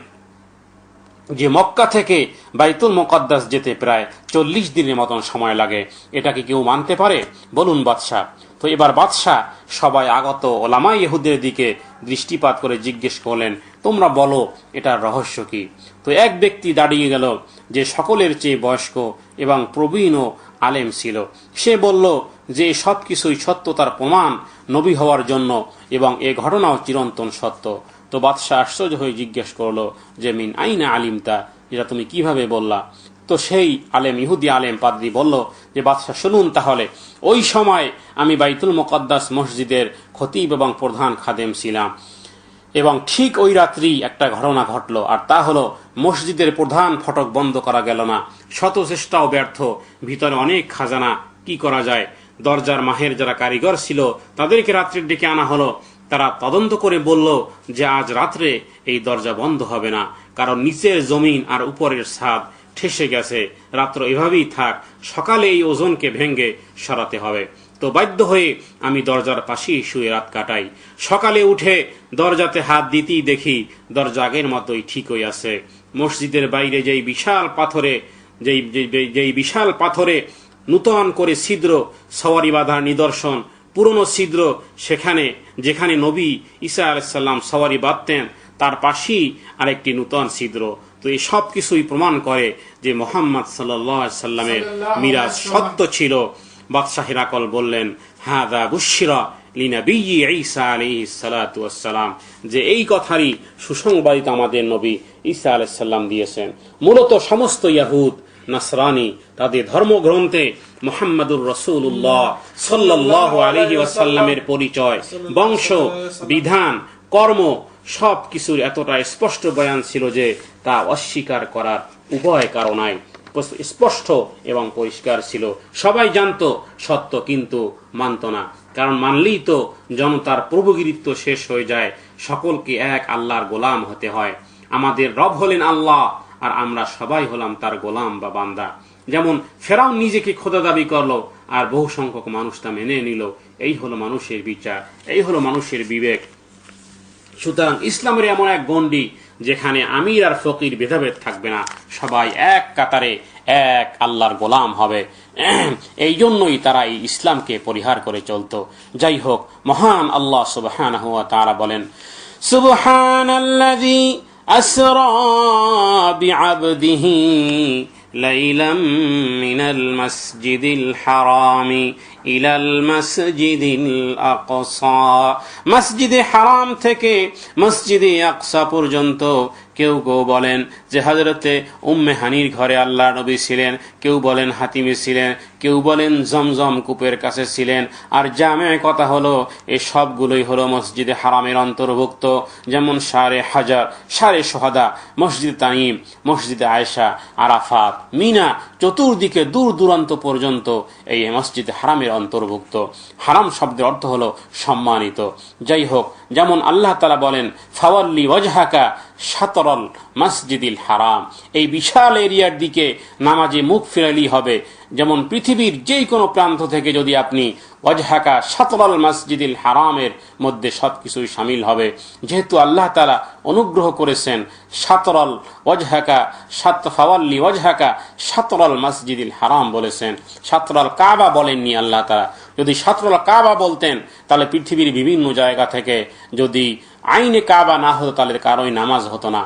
যে মক্কা থেকে বাইতুল মুকদ্দাস যেতে প্রায় 40 দিনের মতন সময় লাগে। এটা কি কেউ মানতে পারে? বলুন বাদশাহ। তো এবার বাদশাহ সবাই আগত ওলামা ইহুদের দিকে দৃষ্টিপাত করে জিজ্ঞেস করলেন, তোমরা বলো এটার রহস্য কি। তো এক ব্যক্তি দাঁড়িয়ে গেল যে সকলের চেয়ে বয়স্ক এবং প্রবীণ ও আলেম ছিল। সে বলল যে সব কিছুই সত্যতার প্রমাণ নবী হওয়ার জন্য, এবং এ ঘটনাও চিরন্তন সত্য। তো বাদশাহ আশ্চর্য হয়ে জিজ্ঞেস করলো যে মিন আইনা আলিমতা, যেটা তুমি কিভাবে বললা। তো সেই আলেম, ইহুদি আলেম পাদ্রী বলল যে বাদশাহ শুনুন তাহলে, ওই সময় আমি বাইতুল মুকদ্দাস মসজিদের খতিব এবং প্রধান খাদেম ছিলাম, এবং ঠিক ওই রাত্রি একটা ঘটনা ঘটল। আর তা হলো মসজিদের প্রধান ফটক বন্ধ করা গেল না, শত চেষ্টাও ব্যর্থ। ভিতরে অনেক খাজানা, কি করা যায়। দরজার মাহের যারা কারিগর ছিল তাদেরকে রাত্রির ডেকে আনা হলো। তারা তদন্ত করে বলল যে আজ রাত্রে এই দরজা বন্ধ হবে না, কারণ নিচের জমিন আর উপরের ছাদ ঠেসে গেছে। রাত্র এভাবেই থাক, সকালে এই ওজনকে ভেঙে সরাতে হবে। তো বাধ্য হয়ে আমি দরজার পাশেই শুয়ে রাত কাটাই। সকালে উঠে দরজাতে হাত দিতেই দেখি দরজা আগের মতোই ঠিকই আছে। মসজিদের বাইরে যেই বিশাল পাথরে নূতন করে ছিদ্র, সওয়ারি বাঁধার নিদর্শন, পুরনো ছিদ্র, যেখানে নবী ঈসা আলাইহিস সালাম সওয়ারি বাঁধতেন তার পাশেই আরেকটি নূতন ছিদ্র। তো এই সব কিছুই প্রমাণ করে যে মুহাম্মদ সাল্লাল্লাহু আলাইহি সাল্লামের মিরাজ সত্য ছিল। বাদশাহ হিরাকল বললেন, হাযা বুশরা লিনাবিয়্যি ঈসা আলাইহিস সালাতু ওয়াস সালাম, যে এই কথারই সুসংবাদিত আমাদের নবী ঈসা আলাইহিস সালাম দিয়েছেন। মূলত সমস্ত ইয়াহুদ নাসরানি তাদের ধর্মগ্রন্থে মুহাম্মাদুর রাসূলুল্লাহ সাল্লাল্লাহু আলাইহি ওয়াসাল্লামের পরিচয়, বংশ, বিধান, কর্ম সব কিছুর এতটা স্পষ্ট বয়ান ছিল যে তা অস্বীকার করার উপায় কারো নাই। স্পষ্ট এবং পরিষ্কার ছিল, সবাই জানতো সত্য, কিন্তু মানত না। কারণ মানলেই তো জনতার প্রভুগিরিত্ব শেষ হয়ে যায়, সকলকে এক আল্লাহর গোলাম হতে হয়। আমাদের রব হলেন আল্লাহ, আর আমরা সবাই হলাম তার গোলাম বা বান্দা। যেমন ফেরাউন নিজেকে খোদা দাবি করলো, আর বহু সংখ্যক মানুষ তা মেনে নিল। এই হলো মানুষের বিচার, এই হলো মানুষের বিবেক। সুতরাং ইসলামের এমন এক গণ্ডি যেখানে আমির আর ফকির ভেদাভেদ থাকবে না, সবাই এক কাতারে এক আল্লাহর গোলাম হবে। এই জন্যই তারা এই ইসলামকে পরিহার করে চলত। যাই হোক, মহান আল্লাহ সুবহানাহু ওয়া তাআলা বলেন, সুবহানাল্লাযী আসরা বিআবদিহি লাইলাম মিনাল মাসজিদিল হারামি ইলাল মাসজিদিল আকসা, মসজিদে হারাম থেকে মসজিদে আকসা পর্যন্ত। কেউ কেউ বলেন যে হযরতে উম্মে হানির ঘরে আল্লাহ নবী ছিলেন, কেউ বলেন হাতিমে ছিলেন, কেউ বলেন জমজম কূপের কাছে ছিলেন। আর জামে কথা হলো এই সবগুলোই হলো মসজিদে হারামের অন্তর্ভুক্ত, যেমন শারে হাজার, শারে সোহাদা, মসজিদ তানিম, মসজিদে আয়েশা, আরাফাত, মিনা, চতুর্দিকে দূর দূরান্ত পর্যন্ত এই মসজিদে হারামের অন্তর্ভুক্ত। হারাম শব্দের অর্থ হলো সম্মানিত। যাই হোক, যেমন আল্লাহ তাআলা বলেন ফাওয়াল্লি ওয়াজহাকা শাতরাল মসজিদিল হারাম, এই বিশাল এরিয়ার দিকে নামাজে মুখ ফেরালি হবে। যেমন পৃথিবীর যেই কোনো প্রান্ত থেকে যদি আপনি ওয়াজহাকা শাতরাল মসজিদিল হারামের মধ্যে সবকিছুই শামিল হবে, যেহেতু আল্লাহ তাআলা অনুগ্রহ করেছেন শাতরাল ওয়াজহাকা ফাওয়াল্লি ওয়াজহাকা শাতরাল মসজিদিল হারাম বলেছেন, শাতরাল কাবা বলেননি আল্লাহ তাআলা। যদি শাতরাল কাবা বলতেন তাহলে পৃথিবীর বিভিন্ন জায়গা থেকে যদি আইনে কাবা না হতো তাহলে কারোই নামাজ হতো না।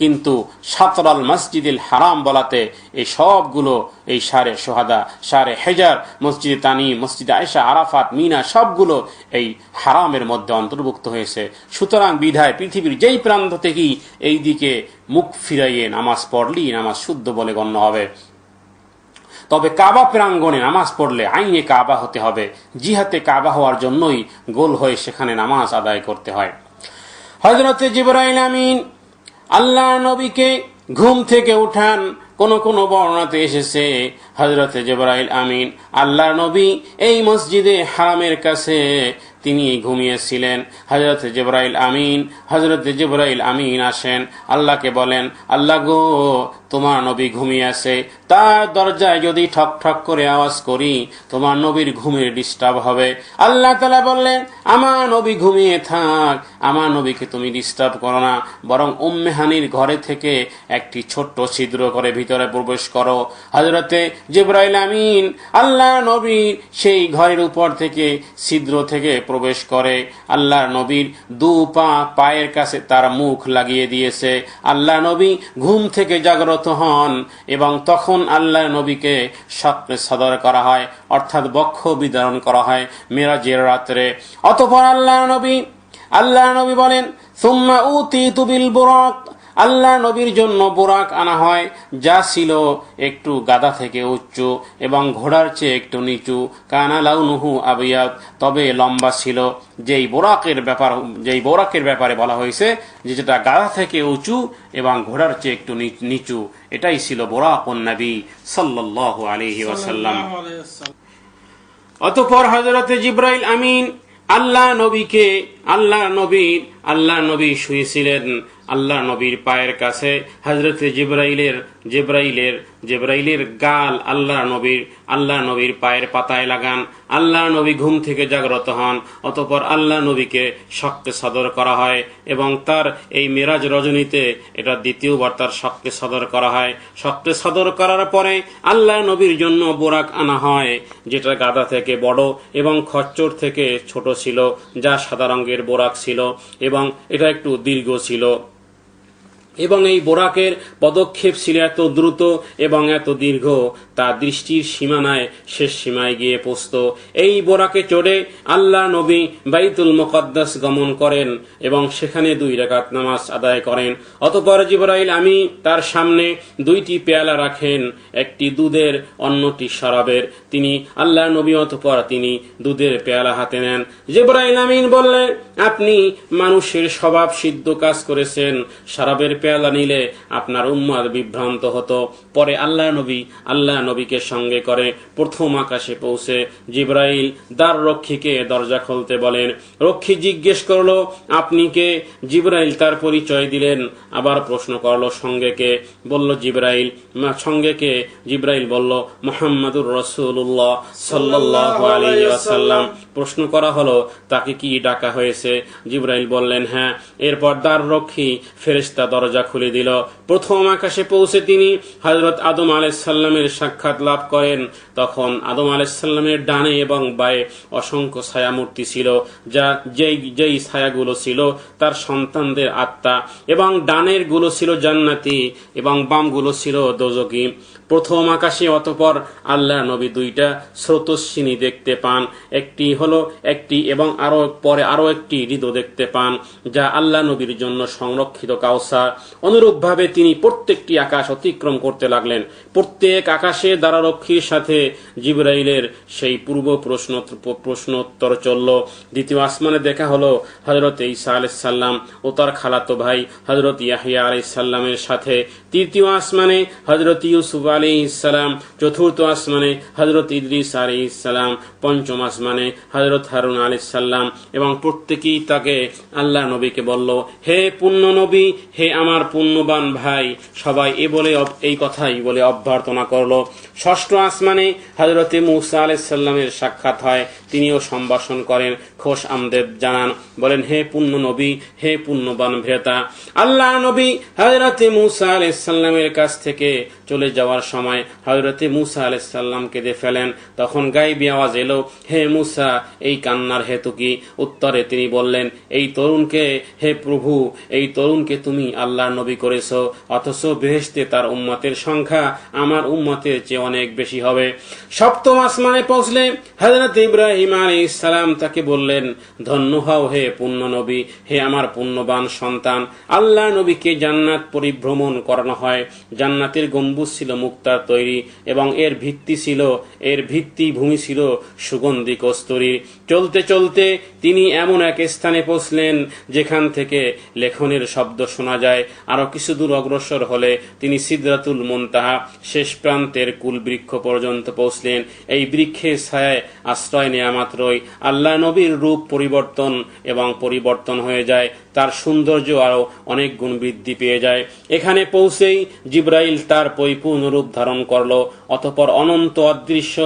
কিন্তু শাতরাল মসজিদিল হারাম বলাতে এই সবগুলো, এই শারে সোহাদা, শারে হেজার, মসজিদে তানিম, মসজিদে আয়েশা, আরাফাত, মিনা সবগুলো এই হারামের মধ্যে অন্তর্ভুক্ত হয়েছে। সুতরাং বিধায় পৃথিবীর যেই প্রান্ত থেকেই এই দিকে মুখ ফিরাইয়ে নামাজ পড়লেই নামাজ শুদ্ধ বলে গণ্য হবে। তবে কাবা প্রাঙ্গণে নামাজ পড়লে আইনে কাবা হতে হবে, জিহাতে কাবা হওয়ার জন্যই গোল হয়ে সেখানে নামাজ আদায় করতে হয়। হযরতে জিবরাইল আমিন আল্লাহ নবীকে ঘুম থেকে উঠান। কোন কোন বর্ণনাতে এসেছে হযরতে জিবরাইল আমিন আল্লাহ নবী এই মসজিদে হারামের কাছে তিনি ঘুমিয়েছিলেন। হযরতে জিবরাইল আমিন আসেন, আল্লাহকে বলেন, আল্লাহ গো, তোমার নবী ঘুমিয়ে আছে, তার দরজায় যদি ঠক ঠক করে আওয়াজ করি তোমার নবীর ঘুমের ডিস্টার্ব হবে। আল্লাহ তাআলা বললেন, আমার নবী ঘুমিয়ে থাক, আমার নবীকে তুমি ডিস্টার্ব করো না, বরং উম্মে হানির ঘরে থেকে একটি ছোট্ট ছিদ্র করে ভিতরে প্রবেশ করো। হযরতে জিবরাইল আমিন আল্লাহ নবী সেই ঘরের উপর থেকে ছিদ্র থেকে প্রবেশ করে। আল্লাহ নবীর পায়ের কাছে তার মুখ লাগিয়ে দিয়েছে। আল্লাহ নবী ঘুম থেকে জাগ্রত হন এবং তখন আল্লাহ নবীকে স্বপ্নে সদর করা হয়, অর্থাৎ বক্ষ বিদারণ করা হয় মেরাজের রাত্রে। অতঃপর আল্লাহ নবী বলেন, সুম্মা উতিতু বিল বুরাক, আল্লাহ নবীর জন্য বোরাক আনা হয়, যা ছিল একটু গাদা থেকে উচ্চ এবং ঘোড়ার চেয়ে একটু নিচু। কানা লাউনুহু আবিয়াদ, তবে লম্বা ছিল। যেই বোরাকের ব্যাপারে বলা হয়েছে যেটা গাদা থেকে উঁচু এবং ঘোড়ার চেয়ে একটু নিচু, এটাই ছিল বোরাকুন নবী সাল্লাল্লাহু আলাইহি ওয়াসাল্লাম। অতঃপর হযরতে জিবরাইল আমিন আল্লাহ নবী শুয়েছিলেন। আল্লাহ নবীর পায়ের কাছে হযরতে জিবরাইলের গাল আল্লাহ নবীর পায়ের পাতায় লাগান। আল্লাহ নবী ঘুম থেকে জাগ্রত হন। অতঃপর আল্লাহ নবীকে শক্তে সদর করা হয় এবং তার এই মেরাজ রজনীতে এটা দ্বিতীয়বার তার শক্তে সদর করা হয়। শক্তে সদর করার পরে আল্লাহ নবীর জন্য বোরাক আনা হয়, যেটা গাদা থেকে বড় এবং খচ্চর থেকে ছোট ছিল, যা সাদা রঙের বোরাক ছিল এবং এটা একটু দীর্ঘ ছিল। এবং এই বোরাকের পদক্ষেপ ছিল এত দ্রুত এবং এত দীর্ঘ, তা দৃষ্টির সীমানায় শেষ সীমায় গিয়ে পৌঁছত। এই বোরাকে চড়ে আল্লাহ নবী বাইতুল মুকদ্দাস গমন করেন এবং সেখানে 2 রাকাত নামাজ আদায় করেন। অতঃপর জিবরাইল আমিন তার সামনে 2টি পেয়ালা রাখেন, একটি দুধের, অন্যটি শরাবের। আল্লাহ নবী অতঃপর তিনি দুধের পেয়ালা হাতে নেন। জিবরাইল আমিন বললেন, আপনি মানুষের স্বভাব সিদ্ধ কাজ করেছেন, শরাবের পেয়ালা নিলে আপনার উম্মত বিভ্রান্ত হতো। পরে আল্লাহ নবীকে সঙ্গে করে প্রথম আকাশে পৌঁছে জিবরাইল দ্বার রক্ষীকে দরজা খুলতে বলেন। রক্ষী জিজ্ঞেস করলো, আপনি কে? জিবরাইল তার পরিচয় দিলেন। আবার প্রশ্ন করলো, সঙ্গে কে? বলল জিবরাইল। সঙ্গে কে? জিবরাইল বলল, মুহাম্মাদুর রাসূলুল্লাহ সাল্লাল্লাহু আলাইহি ওয়াসাল্লাম। প্রশ্ন করা হলো, তাকে কি ডাকা হয়েছে? জিবরাইল বললেন, হ্যাঁ। এরপর দ্বার রক্ষী ফেরেশতা দরজা খুলে দিল। প্রথম আকাশে পৌঁছে তিনি হযরত আদম আলাইহিস সালামের সাক্ষাৎ লাভ করেন। তখন আদম আলাইহিস সালামের ডানে এবং বায়ে অসংখ্য ছায়ামূর্তি ছিল, যা যেই ছায়াগুলো ছিল তার সন্তানদের আত্মা, এবং ডানের গুলো ছিল জান্নাতি এবং বামগুলো ছিল দোজখী। প্রথম আকাশে। অতঃপর আল্লাহ নবী দুইটা স্রোতস্বিনী দেখতে পান, একটি এবং আরো একটি হৃদ দেখতে পান, যা আল্লাহ নবীর জন্য সংরক্ষিত কাউসার। অনুরূপভাবে তিনি প্রত্যেকটি আকাশ অতিক্রম করতে লাগলেন। প্রত্যেক আকাশে দ্বারারক্ষীর সাথে জিবরাইলের সেই পূর্ব প্রশ্নোত্তর চলল। দ্বিতীয় আসমানে দেখা হলো হযরত ঈসা আলাইহিস সালাম ও তার খালাতো ভাই হযরত ইয়াহইয়া আলাইহিস সালামের সাথে। তৃতীয় আসমানে হযরত ইউসুফ আলাইহিস সালাম। চতুর্থ আসমানে হযরত ইদ্রিস আলাইহিস সালাম। পঞ্চম আসমানে হযরত হারুন আলাইহিস সালাম। এবং প্রত্যেকেই তাকে আল্লাহ নবীকে বলল, হে পুণ্য নবী, হে আমার পুণ্যবান ভাই। সবাই এই কথাই বলে অভ্যর্থনা করলো। ষষ্ঠ আসমানে হযরত মুসা আলাইহিস সালামের সাক্ষাৎ হয়। তিনিও সম্ভাষণ করেন, খোশ আমদেদ জানান, বলেন, হে পুণ্য নবী, হে পুণ্যবান ভ্রাতা। আল্লাহ নবী হযরত মুসা আলাইহিস সালামের কাছ থেকে চলে যাওয়ার সময় হযরত মুসা আলাইহিস সালাম কেঁদে ফেলেন। তখন গায়বী আওয়াজ এলো, হে মুসা, এই কান্নার হেতু কি? উত্তরে তিনি বললেন, এই তরুণকে, হে প্রভু, এই তরুণকে তুমি আল্লাহর নবী করেছো, অথচ বেহেশতে তার উম্মতের সংখ্যা আমার উম্মতের চেয়ে অনেক বেশি হবে। সপ্তম আসমানে পৌঁছলে হযরত ইব্রাহিম আলাইহিস সালাম তাকে বললেন, ধন্য হও হে পুণ্য নবী, হে আমার পুণ্যবান সন্তান। আল্লাহ নবীকে জান্নাত পরিভ্রমণ করানো হয়। জান্নাতের গম্বুজ ছিল মুক্তার তৈরি এবং এর ভিত্তি ভূমি ছিল সুগন্ধি কস্তুরী। চলতে চলতে তিনি এমন এক স্থানে পৌঁছলেন যেখান থেকে লেখনের শব্দ শোনা যায়। আরো কিছু দূর অগ্রসর হলে তিনি সিদরাতুল মুনতাহা, শেষ প্রান্তের কুল বৃক্ষ পর্যন্ত পৌঁছলেন। এই বৃক্ষের ছায়ায় আশ্রয় নেয়া মাত্রই আল্লাহ নবীর রূপ পরিবর্তন হয়ে যায়। তার সৌন্দর্য আরো অনেক গুণ বৃদ্ধি পেয়ে যায়। এখানে পৌঁছেই জিবরাইল তার পরিপূর্ণ রূপ ধারণ করল। অতঃপর অনন্ত অদৃশ্য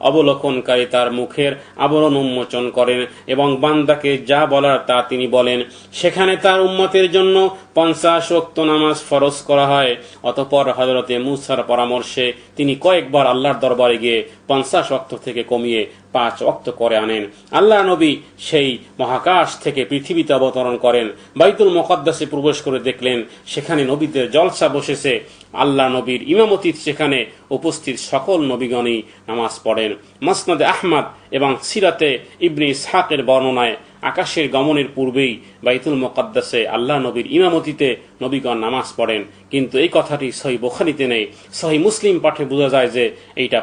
অবলোকনকারী তার মুখের আবরণ উন্মোচন করেন এবং বান্দাকে যা বলার তা তিনি বলেন। সেখানে তার উম্মতের জন্য 50 ওয়াক্ত নামাজ ফরজ করা হয়। অতঃপর হযরতে মুসার পরামর্শে তিনি কয়েকবার আল্লাহর দরবারে গিয়ে 50 ওয়াক্ত থেকে কমিয়ে 5 ওয়াক্ত করে আনেন। আল্লাহ নবী সেই মহাকাশ থেকে পৃথিবীতে অবতরণ করেন। বাইতুল মুকাদ্দাসে প্রবেশ করে দেখলেন সেখানে নবীদের জলসা বসেছে। আল্লাহ নবীর ইমামতিতে সেখানে উপস্থিত সকল নবীগণই নামাজ পড়েন। মুসনাদে আহমদ এবং সিরাতে ইবনে ইসহাকের বর্ণনায় আকাশের গমনের পূর্বেই বাইতুল মুকাদ্দাসে আল্লাহ নবীর ইমামতিতে নবীগণ নামাজ পড়েন। কিন্তু এই কথাটি সহিহ বুখারীতে নেই। সহিহ মুসলিম পাঠে বোঝা যায় যে এটা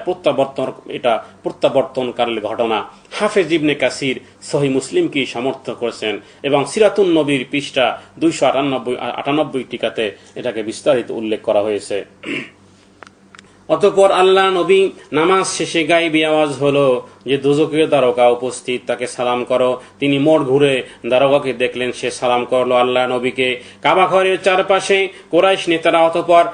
প্রত্যাবর্তনকারীর ঘটনা। হাফেজ ইবনে কাসির সহিহ মুসলিমকে সমর্থন করেছেন এবং সিরাতুন নবীর পৃষ্ঠা 298 টিকাতে এটাকে বিস্তারিত উল্লেখ করা হয়েছে। অতঃপর আল্লাহ নবী নামাজ শেষে গায়বী আওয়াজ হলো যে দোজখের দারোগা উপস্থিত, তাকে সালাম করো। তিনি মোড় ঘুরে দারোগাকে দেখলেন, সে সালাম করলো আল্লাহ নবীকে। কাবা ঘরের চারপাশে কুরাইশ নেতারা, অতঃপর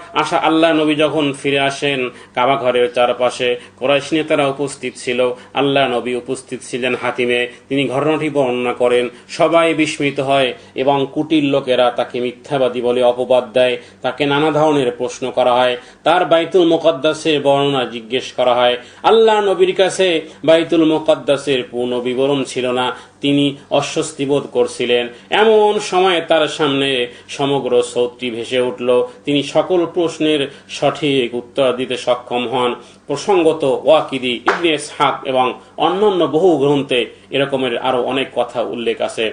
আল্লাহ নবী যখন ফিরে আসেন কাবা ঘরের চারপাশে কুরাইশ নেতারা উপস্থিত ছিল। আল্লাহ নবী উপস্থিত ছিলেন হাতিমে। তিনি ঘটনাটি বর্ণনা করেন। সবাই বিস্মিত হয় এবং কুটির লোকেরা তাকে মিথ্যাবাদী বলে অপবাদ দেয়। তাকে নানা ধরনের প্রশ্ন করা হয়। তার বাইতুল মুকাদ্দাসের বর্ণনা জিজ্ঞেস করা হয়। আল্লাহ নবীর কাছে বাইতুল মুকাদ্দাসের পূর্ণ বিবরণ ছিল না। তিনি অস্বস্তি বোধ করছিলেন। এমন সময় তার সামনে সমগ্র সৌদটি ভেসে উঠল। তিনি সকল প্রশ্নের সঠিক উত্তর দিতে সক্ষম হন। প্রসঙ্গত ওয়াকিদি, ইবনে ইসহাক এবং অন্যান্য বহু গ্রন্থে এরকমের আরো অনেক কথা উল্লেখ আছে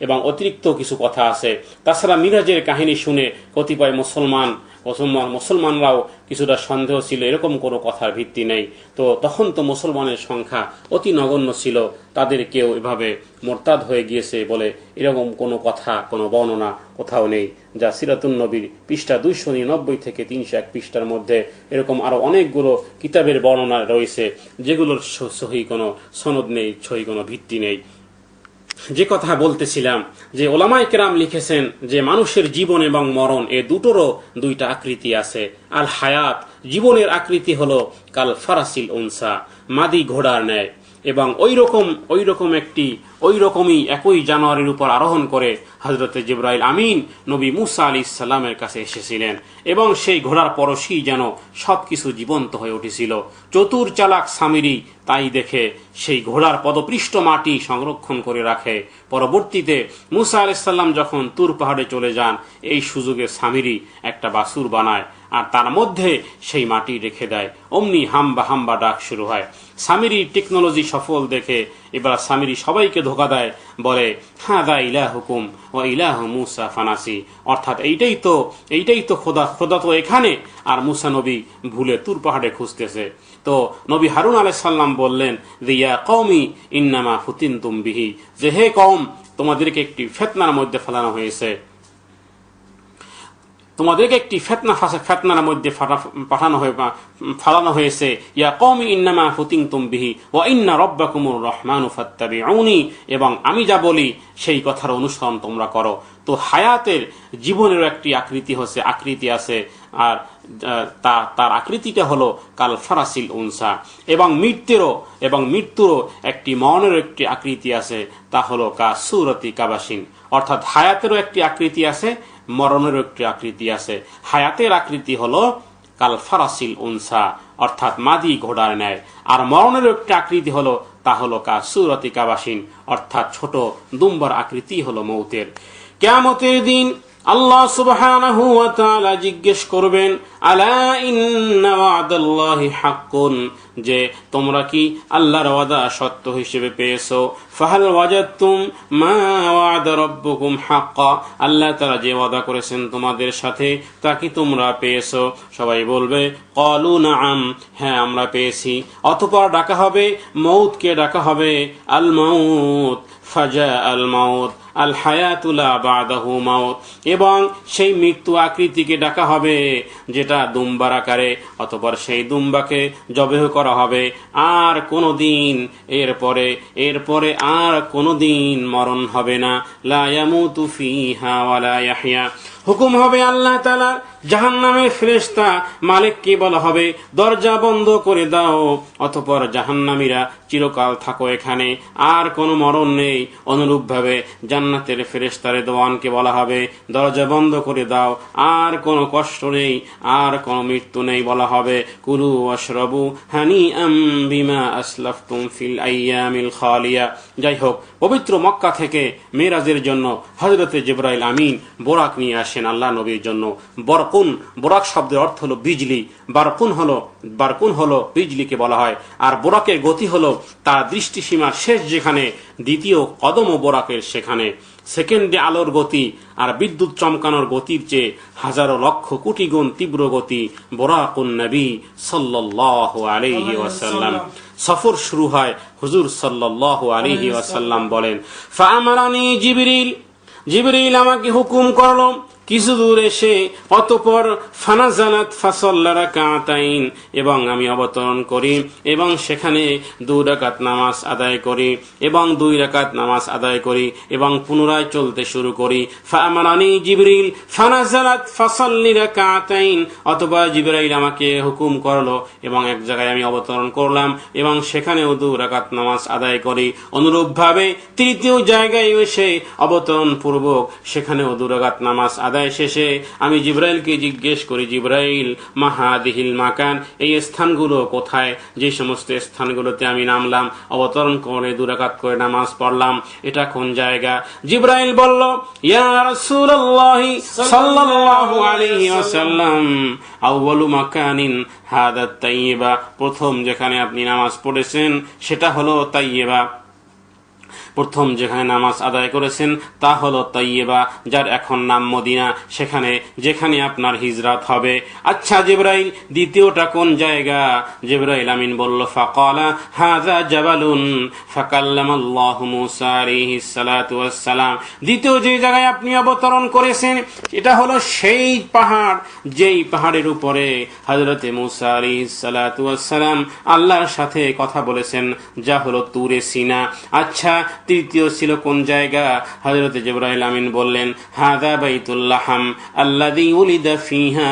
এবং অতিরিক্ত কিছু কথা আছে। তাছাড়া মিরাজের কাহিনী শুনে কতিপয় মুসলমানরাও কিছুটা সন্দেহ ছিল, এরকম কোনো কথার ভিত্তি নেই। তো তখন তো মুসলমানের সংখ্যা অতি নগণ্য ছিল, তাদের কেউ এভাবে মোরতাদ হয়ে গিয়েছে বলে এরকম কোনো কথা, কোনো বর্ণনা কোথাও নেই। যা সিরাতুন নবীর পৃষ্ঠা 299 থেকে 301 পৃষ্ঠার মধ্যে এরকম আরো অনেকগুলো কিতাবের বর্ণনা রয়েছে যেগুলোর সহি কোনো সনদ নেই, সহি কোনো ভিত্তি নেই। যে কথা বলতেছিলাম যে ওলামায়ে কেরাম লিখেছেন যে মানুষের জীবন এবং মরণ এ দুটোরও দুইটা আকৃতি আছে। আল হায়াত, জীবনের আকৃতি হলো কাল ফারাসিল উনসা, মাদি ঘোড়ার ন্যায়, এবং ওই রকমই একই জানোয়ারের উপর আরোহণ করে হযরতে জিবরাইল আমিন নবী মুসা আলাইহিস সালামের কাছে এসেছিলেন এবং সেই ঘোড়ার পরশই যেন সবকিছু জীবন্ত হয়ে উঠেছিল। চতুর চালাক সামিরি তাই দেখে সেই ঘোড়ার পদপৃষ্ঠ মাটি সংরক্ষণ করে রাখে। পরবর্তীতে মুসা আলাইহিস সালাম যখন তুর পাহাড়ে চলে যান, এই সুযোগে সামিরি একটা বাছুর বানায় আর তার মধ্যে সেই মাটি রেখে দেয়। অমনি হাম্বা হাম্বা ডাক শুরু হয়। সামিরি টেকনোলজি সফল দেখে এবার সামিরি সবাইকে ধোকা দেয়, বলে হাদা ইলাহুকুম ওয়া ইলাহু মুসা ফানাসি, অর্থাৎ এইটাই তো খোদা তো এখানে, আর মুসা নবী ভুলে তুর পাহাড়ে খুঁজতেছে। তো নবী হারুন আলাইহিস সালাম বললেন যে ইয়া কওমি ইন্নামা ফুতিনতুম বিহি, যে হে কওম, তোমাদেরকে একটি ফিতনার মধ্যে ফেলানো হয়েছে, তোমাদেরকে একটি ফিতনার মধ্যে ফালানো হয়েছে। ইয়া কওমি ইন্নামা ফুতিনতুম বিহি ওয়া ইন্না রাব্বাকুমুর রহমানু ফাত্তাবিউনি, এবং আমি যা বলি সেই কথার অনুসরণ তোমরা করো। তো হায়াতের জীবনের একটি আকৃতি আছে, আর তার আকৃতিটা হলো কাল ফারাসিল উনসা, এবং মৃত্যুরও একটি মরণের একটি আকৃতি আছে, তা হলো কা সুরতি কাবাসিন, অর্থাৎ হায়াতেরও একটি আকৃতি আছে, মরণেরও একটি আকৃতি আছে। হায়াতের আকৃতি হলো কাল ফারাসিল উনসা, অর্থাৎ মাদি ঘোড়ার ন্যায়, আর মরণের একটি আকৃতি হলো তা হলো কা সুরতি কাবাসিন, অর্থাৎ ছোট দুম্বার আকৃতি হলো মৌতের। কিয়ামতের দিন আল্লাহ সুবহানাহু ওয়া তাআলা জিজ্ঞেস করবেন, আলা ইন্না ওয়াদাল্লাহি হাক্কুন, যে তোমরা কি আল্লাহর ওয়াদা সত্য হিসেবে পেয়েছো? ফাহাল ওয়াজাদতুম মা ওয়াদা রাব্বুকুম হাক্কা, আল্লাহ তাআলা যে ওয়াদা করেছেন তোমাদের সাথে তা কি তোমরা পেয়েছো? সবাই বলবে ক্বালু নাআম, হ্যাঁ আমরা পেয়েছি। অতঃপর ডাকা হবে মউতকে, ডাকা হবে আল মাউত, ফাজা আল মাউত আল হায়াতুলা বাদাহু মাউত, এবং সেই মৃত্যু আকৃতিকে ডাকা হবে যেটা দুম্বার আকারে। অতঃপর সেই দুম্বাকে জবেহ করা হবে, আর কোনোদিন এরপরে আর কোনোদিন মরণ হবে না। লা ইয়ামুতু ফিহা ওয়ালা ইয়াহইয়া। হুকুম হবে আল্লাহ তাআলা, জাহান্নামের ফেরেশতা মালিককে বলা হবে দরজা বন্ধ করে দাও। অতঃপর জাহান্নামীরা চিরকাল থাকো এখানে, আর কোনো মরণ নেই। অনুরূপভাবে জান্নাতের ফেরেশতা রিদওয়ানকে বলা হবে দরজা বন্ধ করে দাও, আর কোনো কষ্ট নেই, আর কোনো মৃত্যু নেই। বলা হবে কুলু ওয়াশরাবু হানিআম বিমা আসলাফতুম ফিল আইয়ামিল খালিয়া। যাই হোক, পবিত্র মক্কা থেকে মেরাজের জন্য হযরতে জিবরাইল আমিন বোরাক নিয়ে আসেন আল্লাহ নবীর জন্য। বোরাক শব্দের অর্থ হলো বিজলি। বারকুন হলো বিজলিকে বলা হয়, আর বোরাকের গতি হলো তার দৃষ্টিসীমার শেষ যেখানে দ্বিতীয় কদম বোরাকের সেখানে। সেকেন্ডে আলোর গতি আর বিদ্যুৎ চমকানোর গতির চেয়ে হাজারো লক্ষ কোটি গুণ তীব্র গতি বোরাকুন নবী সাল্লাল্লাহু আলাইহি ওয়াসাল্লাম। সফর শুরু হয়, হুজুর সাল্লাল্লাহু আলাইহি ওয়াসাল্লাম বলেন, ফাআমারানি জিবরিল আমাকে হুকুম করলো কিছু দূর এসে, অতঃপর ফানাজালাত ফাসাল্লা রাকাতাইন, এবং আমি অবতরণ করি এবং সেখানে 2 রাকাত নামাজ আদায় করি এবং 2 রাকাত নামাজ আদায় করি এবং পুনরায় চলতে শুরু করি। ফাআমারানি জিবরিল ফানাজালাত ফাসাল্লি রাকাতাইন, অতঃপর জিবরাইল আমাকে হুকুম করলো এবং এক জায়গায় আমি অবতরণ করলাম এবং সেখানেও 2 রাকাত নামাজ আদায় করি। অনুরূপভাবে তৃতীয় জায়গায় এসে অবতরণ পূর্বক সেখানেও 2 রাকাত নামাজ আদায় শেষে আমি জিবরাইলকে জিজ্ঞেস করি, জিবরাইল মাহাদিহিল মাকান, এই স্থানগুলো কোথায়? যে সমস্ত স্থানগুলোতে আমি নামলাম, অবতরণ করে 2 রাকাত করে নামাজ পড়লাম, এটা কোন জায়গা? জিবরাইল বলল, ইয়া রাসূলুল্লাহ সাল্লাল্লাহু আলাইহি ওয়াসাল্লাম, আউয়ালু মাকানিন হাদা তাইয়্যিবা, প্রথম যেখানে আপনি নামাজ পড়েছেন সেটা হলো তাইয়্যিবা। প্রথম যেখানে নামাজ আদায় করেছেন তা হলো তাইয়্যিবা, যার এখন নাম মদিনা, যেখানে আপনার হিজরত হবে। আচ্ছা জিবরাইল, দ্বিতীয়টা কোন জায়গা? জিবরাইল আমিন বলল, ফাকালা হাযা জাবালুন ফাকাল্লামাল্লাহু মূসা আলাইহিস সালাতু ওয়াস সালাম, দ্বিতীয় যে জায়গায় আপনি অবতরণ করেছেন এটা হলো সেই পাহাড় যেই পাহাড়ের উপরে হযরতে মূসা আলাইহিস সালাতু ওয়াস সালাম আল্লাহর সাথে কথা বলেছেন, যা হলো তুরে সিনা। আচ্ছা, তৃতীয় ছিল কোন জায়গা? হযরতে জিবরাইল আমিন বললেন, হাযা বাইতুল লাহম আল্লাযী উলিদা ফিহা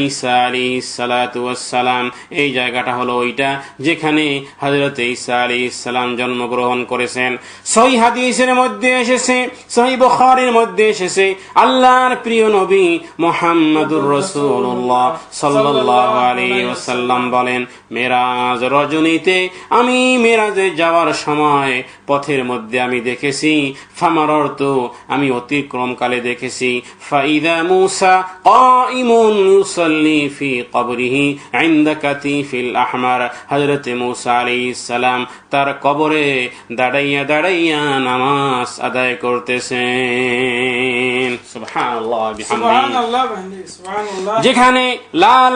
ঈসা আলাইহিস সালাতু ওয়াস সালাম, এই জায়গাটা হলো ওইটা যেখানে হযরতে ঈসা আলাইহিস সালাম জন্মগ্রহণ করেছেন। সহিহ হাদিসের মধ্যে এসেছে, সহিহ বুখারীর মধ্যে এসেছে, আল্লাহর প্রিয় নবী মুহাম্মদুর রাসূলুল্লাহ সাল্লাল্লাহু আলাইহি ওয়াসাল্লাম বলেন, মেরাজ রজনীতে আমি মেরাজে যাওয়ার সময় পথের এর মধ্যে আমি দেখেছি ফামাররতু আমি অতিক্রমকালে দেখেছি ফাইদা মূসা কাইমুন ইউসাল্লি ফি কবরিহি ইনদা কাতিফিল আহমার হযরত মূসা আলাইহিস সালাম তার কবরে দাঁড়াইয়া দাঁড়াইয়া নামাজ আদায় করতেছেন। সুবহানাল্লাহ বিহামদিহি। যেখানে লাল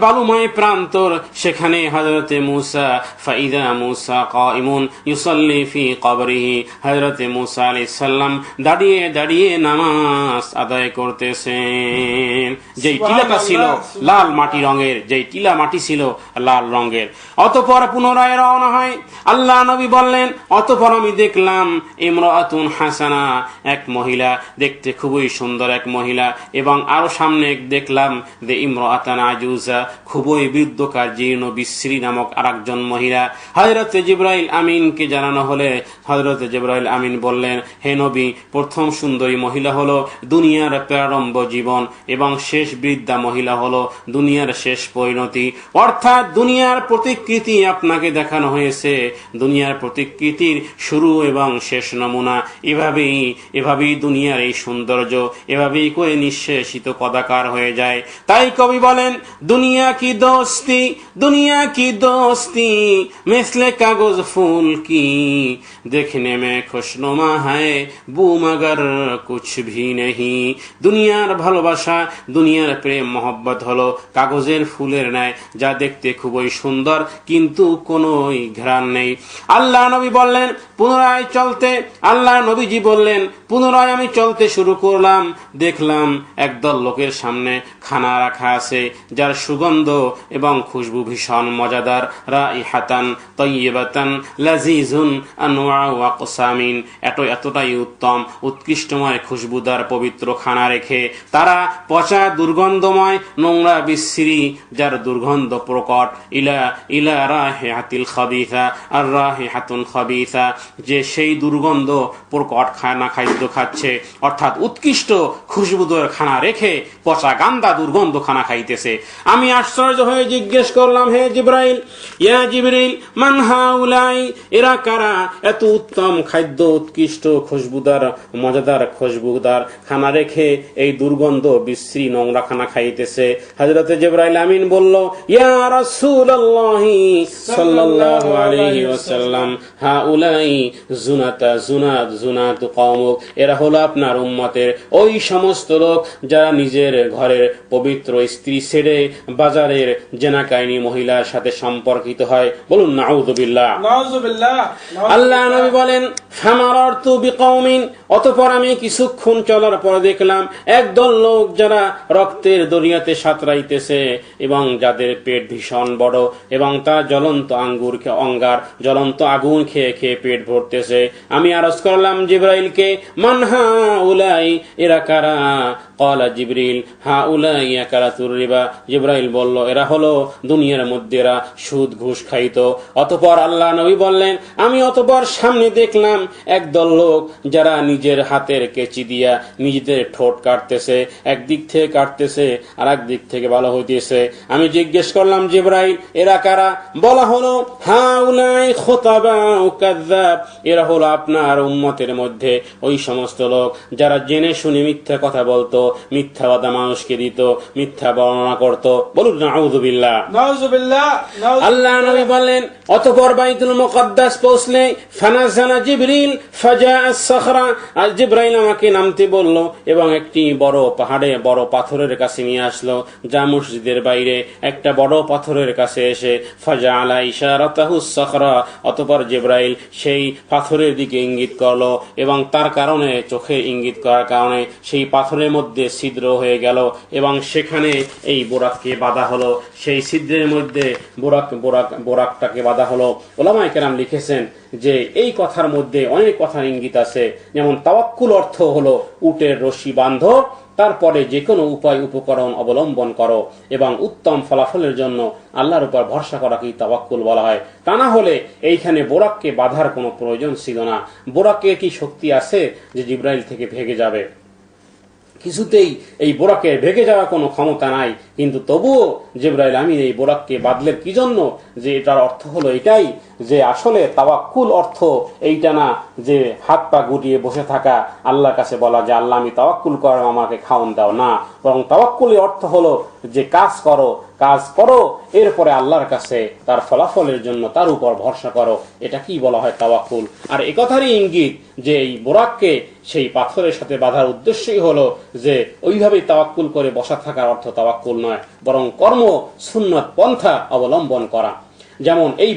বালুময় প্রান্তর সেখানে হযরতে মূসা ফাইদা মূসা কাইমুন ইউসাল্লি ফি কবরিহি হযরতে মূসা আলাইহিস সালাম দাঁড়িয়ে দাঁড়িয়ে নামাজ আদায় করতেছেন। যেই টিলাটা ছিল লাল মাটি রঙের, যেই টিলা মাটি ছিল লাল রঙের। অতঃপর পুনরায় রওনা হয়। আল্লাহ নবী বললেন, অতঃপর আমি দেখলাম ইমরাতুন হাসানা, এক মহিলা, দেখতে খুবই সুন্দর এক মহিলা, এবং আরো সামনে দেখলাম যে ইমরাতান আজুজা, খুবই বৃদ্ধকার জীর্ণ বিশ্রী নামক আরেকজন মহিলা। হযরত জিবরাইল আমিনকে জানানো হলে হযরত জিবরাইল আমিন বললেন, হে নবী, প্রথম সুন্দরী মহিলা হলো দুনিয়ার প্রারম্ভ জীবন এবং শেষ বৃদ্ধা মহিলা হলো দুনিয়ার শেষ পরিণতি। অর্থাৎ দুনিয়ার প্রতিকৃতি আপনাকে দেখানো হয়েছে, দুনিয়ার প্রতিকৃতির শুরু এবং শেষ নমুনা। এভাবেই দুনিয়ার এই সৌন্দর্য এভাবেই করে নিঃশেষিত কদাকার হয়ে যায়। তাই কবি বলেন, দুনিয়া কি দোস্তি মিসলে কাগজ ফুল কি, দেখনে মে খুশনুমা হ্যায় বু মগর কুছ ভি নেহি। দুনিয়ার ভালোবাসা, দুনিয়ার প্রেম মহব্বত হলো কাগজের ফুলের ন্যায়, যা দেখতে খুবই সুন্দর কিন্তু কোনোই ঘ্রাণ নেই। আল্লাহ নবী বললেন পুনরায় চলতে, আল্লাহ নবীজি বললেন পুনরায় আমি চলতে শুরু করলাম। দেখলাম একদল লোকের সামনে খানা রাখা আছে, যার সুগন্ধ এবং খুশবু ভীষণ মজাদার। রাইহাতান তাইয়্যিবাতান লাযীজুন আনওয়াউ আকসামিন, এতটাই উত্তম উৎকৃষ্টময় খুশবুদার পবিত্র খানা রেখে তারা পচা দুর্গন্ধময় নোংরা বিশ্রী, যার দুর্গন্ধ প্রকট, ইলা রাহিহাতিল খাবিসা আর রাহিহাতুন খাবিসা, যে সেই দুর্গন্ধ প্রকট খাদ্য খাচ্ছে, অর্থাৎ উৎকৃষ্ট খুশবুদার খানা রেখে পচা গান্দা দুর্গন্ধ খানা খাইতেছে। আমি আশ্চর্য হয়ে জিজ্ঞেস করলাম, হে জিবরাইল, ইয়া জিবরিল, মান হাউলাই, এরা কারা? এত উত্তম খাদ্য, উৎকৃষ্ট খুশবুদার মজাদার খুশবুদার খানা রেখে এই দুর্গন্ধ বিশ্রী নোংরা খানা খাইতেছে। হযরত জিবরাইল আমিন বলল, ইয়া রাসূলুল্লাহি সাল্লাল্লাহু আলাইহি ওয়াসাল্লাম, হাউলাই জুনাত কওমুক, এরা হলো আপনার উম্মতের ওই সমস্ত লোক যারা নিজের ঘরের পবিত্র স্ত্রী ছেড়ে বাজারের জেনাকাইনী মহিলার সাথে সম্পর্কিত হয়। বলুন নাউযুবিল্লাহ। আল্লাহ নবী বলেন, ফামাররতু বিকওমিন, অতঃপর আমি কিছুক্ষণ চলার পর দেখলাম একদল লোক যারা রক্তের দরিয়াতে সাঁতরাইতেছে এবং যাদের পেট ভীষণ বড় এবং তা জ্বলন্ত জ্বলন্ত আগুন খেয়ে খেয়ে পেট ভরতেছে। আমি আরজ করলাম জিবরাইলকে, মান হাউলাই, এরা কারা? ক্বালা জিবরিল, হাউলাই আকালাতুর রিবা। জিবরাইল বলল, এরা হলো দুনিয়ার মধ্যে এরা সুদ ঘুষ খাইত। অতঃপর আল্লাহ নবী বললেন, আমি অতঃপর সামনে দেখলাম একদল লোক যারা নিজের হাতের কেচি দিয়া নিজেদের ঠোঁট কাটতেছে, একদিক থেকে কাটতেছে আর এক দিক থেকে ভালো হইতেছে। আমি জিজ্ঞেস করলাম, জিবরাইল, এরা কারা? বলা হলো, হাউলাই খুতাবা ও কাযযাব, এরা হলো আপনার উম্মতের মধ্যে ওই সমস্ত লোক যারা জেনে শুনে মিথ্যা কথা বলতো, মিথ্যাবাদা মানুষকে দিত, মিথ্যা বর্ণনা করত। বলুন নাউযুবিল্লাহ। আল্লাহ নবী বললেন, অতঃপর বাইতুল মুকদ্দাস পৌঁছলে ফানাজালা জিবরিল ফাজা আস-সাখরা, আর জিবরাইল আমাকে নামতে বলল এবং একটি বড় পাহাড়ে বড় পাথরের কাছে নিয়ে আসলো, যা মসজিদের বাইরে একটা বড় পাথরের কাছে এসে ফাজা আলা ইশারাতাহু আস-সাখরা, অতঃপর জিবরাইল সেই পাথরের দিকে ইঙ্গিত করলো এবং তার কারণে, চোখে ইঙ্গিত করার কারণে সেই পাথরের মধ্যে ছিদ্র হয়ে গেল এবং সেখানে এই বোরাককে বাঁধা হলো। সেই ছিদ্রের মধ্যে বোরাকটাকে বাঁধা হলো। উলামায়ে কেরাম লিখেছেন যে এই কথার মধ্যে অনেক কথার ইঙ্গিত আছে। যেমন তাওয়াক্কুল অর্থ হলো উটের রশি বাঁধো, তারপরে যে কোনো উপায় উপকরণ অবলম্বন করো এবং উত্তম ফলাফলের জন্য আল্লাহর উপর ভরসা করাকেই তাওয়াক্কুল বলা হয়। তা না হলে এইখানে বোরাককে বাঁধার কোনো প্রয়োজন ছিল না। বোরাকের কি শক্তি আছে যে জিবরাইল থেকে ভেঙে যাবে? কিছুতেই এই বোরাকের ভেঙে যাওয়ার কোনো ক্ষমতা নাই, কিন্তু তবুও জিবরাইল আমিন এই বোরাককে বাদলেন কি জন্য? যে এটার অর্থ হলো এটাই যে আসলে তাওয়াক্কুল অর্থ এইটা না যে হাত পা গুটিয়ে বসে থাকা, আল্লাহর কাছে বলা যে আল্লাহ আমি তাওয়াক্কুল করো, আমাকে খাওন দাও, না, বরং তাওয়াক্কুলের অর্থ হলো যে কাজ করো, এরপরে আল্লাহর কাছে তার ফলাফলের জন্য তার উপর ভরসা করো। এটা কি বলা হয়? তাওয়াক্কুল। আর এ কথারই ইঙ্গিত যে এই বোরাককে সেই পাথরের সাথে বাঁধার উদ্দেশ্যই হলো যে ওইভাবেই তাওয়াক্কুল করে বসা থাকার অর্থ তাওয়াক্কুল নয়, বরং কর্ম সুন্নত পন্থা অবলম্বন করা। যেমন এই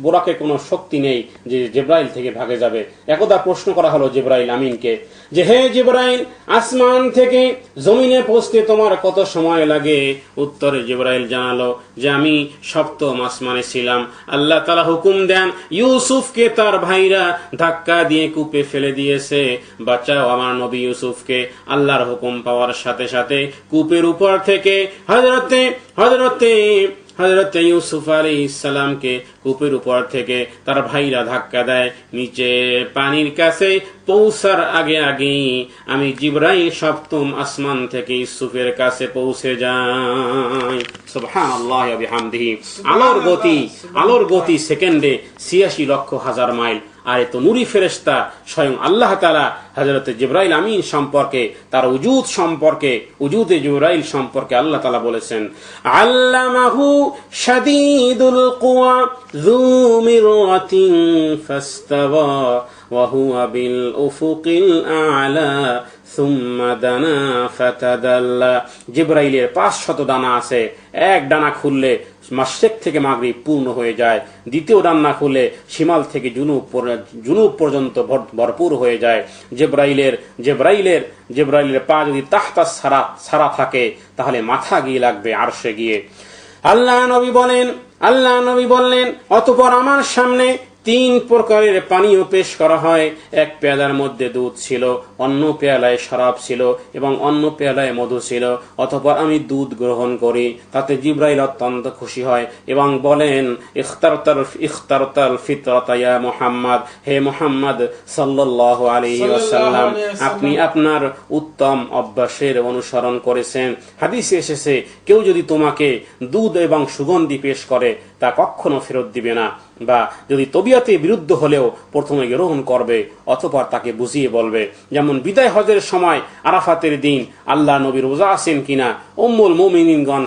বোরাকে কোনো শক্তি নেই যে জিবরাইল থেকে ভাগে যাবে। একদা প্রশ্ন করা হলো জিবরাইল আমিনকে যে হে জিবরাইল, আসমান থেকে জমিনে পৌঁছতে তোমার কত সময় লাগে? উত্তরে জিবরাইল জানালো যে আমি সপ্তম আসমানে ছিলাম। আল্লাহ তাআলা হুকুম দেন ইউসুফকে তার ভাইরা ধাক্কা দিয়ে কূপে ফেলে দিয়েছে, বাঁচাও আমার নবী ইউসুফকে। আল্লাহর হুকুম পাওয়ার সাথে সাথে কূপের উপর থেকে হযরতে ইউসুফ আলাইহিস সালামকে কূপের উপর থেকে তার ভাইরা ধাক্কা দেয়। নিচে পানির কাছে পৌঁছার আগে আমি জিবরাইল সপ্তম আসমান থেকে ইউসুফের কাছে পৌঁছে যাই। সুবহানাল্লাহ ওয়া বিহামদিহি। আলোর গতি সেকেন্ডে ৮৬ লক্ষ হাজার মাইল। আর এত নূরি ফেরেশতা স্বয়ং আল্লাহ তাআলা হযরত জিবরাইল আমিন সম্পর্কে, তার উজুদে জিবরাইল সম্পর্কে আল্লাহ তাআলা বলেছেন আল্লামাহু শাদীদুল কুওয়া যু মিরওয়াতিন ফাস্তাওয়া ওয়া হুয়া বিল উফুকিল আ'লা সুম্মা দানা ফাতাদাল্লা। জিবরাইলের ৫০০ ডানা আছে। এক ডানা খুললে মাশরিক থেকে মাগরিব পূর্ণ হয়ে যায়, দ্বিতীয় ডানা খুলে শিমাল থেকে জুনুব পর্যন্ত ভরপুর হয়ে যায়। জিবরাইলের পা যদি তাহতা সারা থাকে তাহলে মাথা গিয়ে লাগবে আরশে গিয়ে। আল্লাহ নবী বললেন অতঃপর আমার সামনে ৩ প্রকারের পানীয় পেশ করা হয়। এক পেয়ালার মধ্যে দুধ ছিল, অন্য পেয়ালায় শরাব ছিল এবং অন্য পেয়ালায় মধু ছিল। অতঃপর আমি দুধ গ্রহণ করি। তাতে জিবরাইল অত্যন্ত খুশি হয় এবং বলেন ইখতারতাল ফিতরাতা ইয়া মুহাম্মদ, হে মুহাম্মদ সাল্লাল্লাহু আলাইহি ওয়াসাল্লাম, আপনি আপনার উত্তম অভ্যাসের অনুসরণ করেছেন। হাদিসে এসেছে কেউ যদি তোমাকে দুধ এবং সুগন্ধি পেশ করে তা কখনো ফেরত দিবে না, বা যদি তবিয়তে বিরুদ্ধ হলেও প্রথমে গ্রহণ করবে, অতঃপর তাকে বুঝিয়ে বলবে। যেমন বিদায় হজের সময় আরাফাতের দিন আল্লাহ নবী রোজা আছেন কিনা উম্মুল মুমিনিনগণ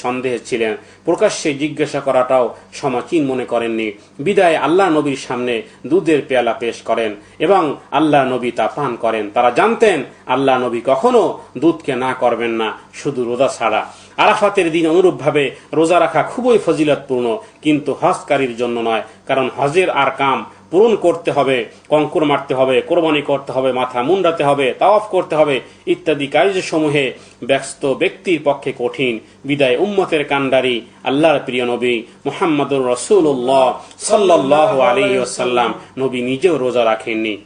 সন্দেহে ছিলেন। প্রকাশ্যে জিজ্ঞাসা করাটাও সমীচীন মনে করেননি। বিদায় আল্লাহ নবীর সামনে দুধের পেয়ালা পেশ করেন এবং আল্লাহ নবী তা পান করেন। তারা জানতেন আল্লাহ নবী কখনো দুধকে না করবেন না, শুধু রোজা ছাড়া। আরাফাতের দিন অনুরূপভাবে রোজা রাখা খুবই ফজিলতপূর্ণ, কিন্তু হজকারীর জন্য নয়। কারণ হজের আর কাম পূরণ করতে হবে, কঙ্কর মারতে হবে, কোরবানি করতে হবে, মাথা মুন্ডাতে হবে, তাওয়াফ করতে হবে ইত্যাদি কার্যসমূহে ব্যস্ত ব্যক্তির পক্ষে কঠিন। বিদায় উম্মতের কান্ডারি আল্লাহর প্রিয় নবী মুহাম্মদুর রাসূলুল্লাহ সাল্লাল্লাহু আলাইহি ওয়াসাল্লাম নবী নিজেও রোজা রাখেননি।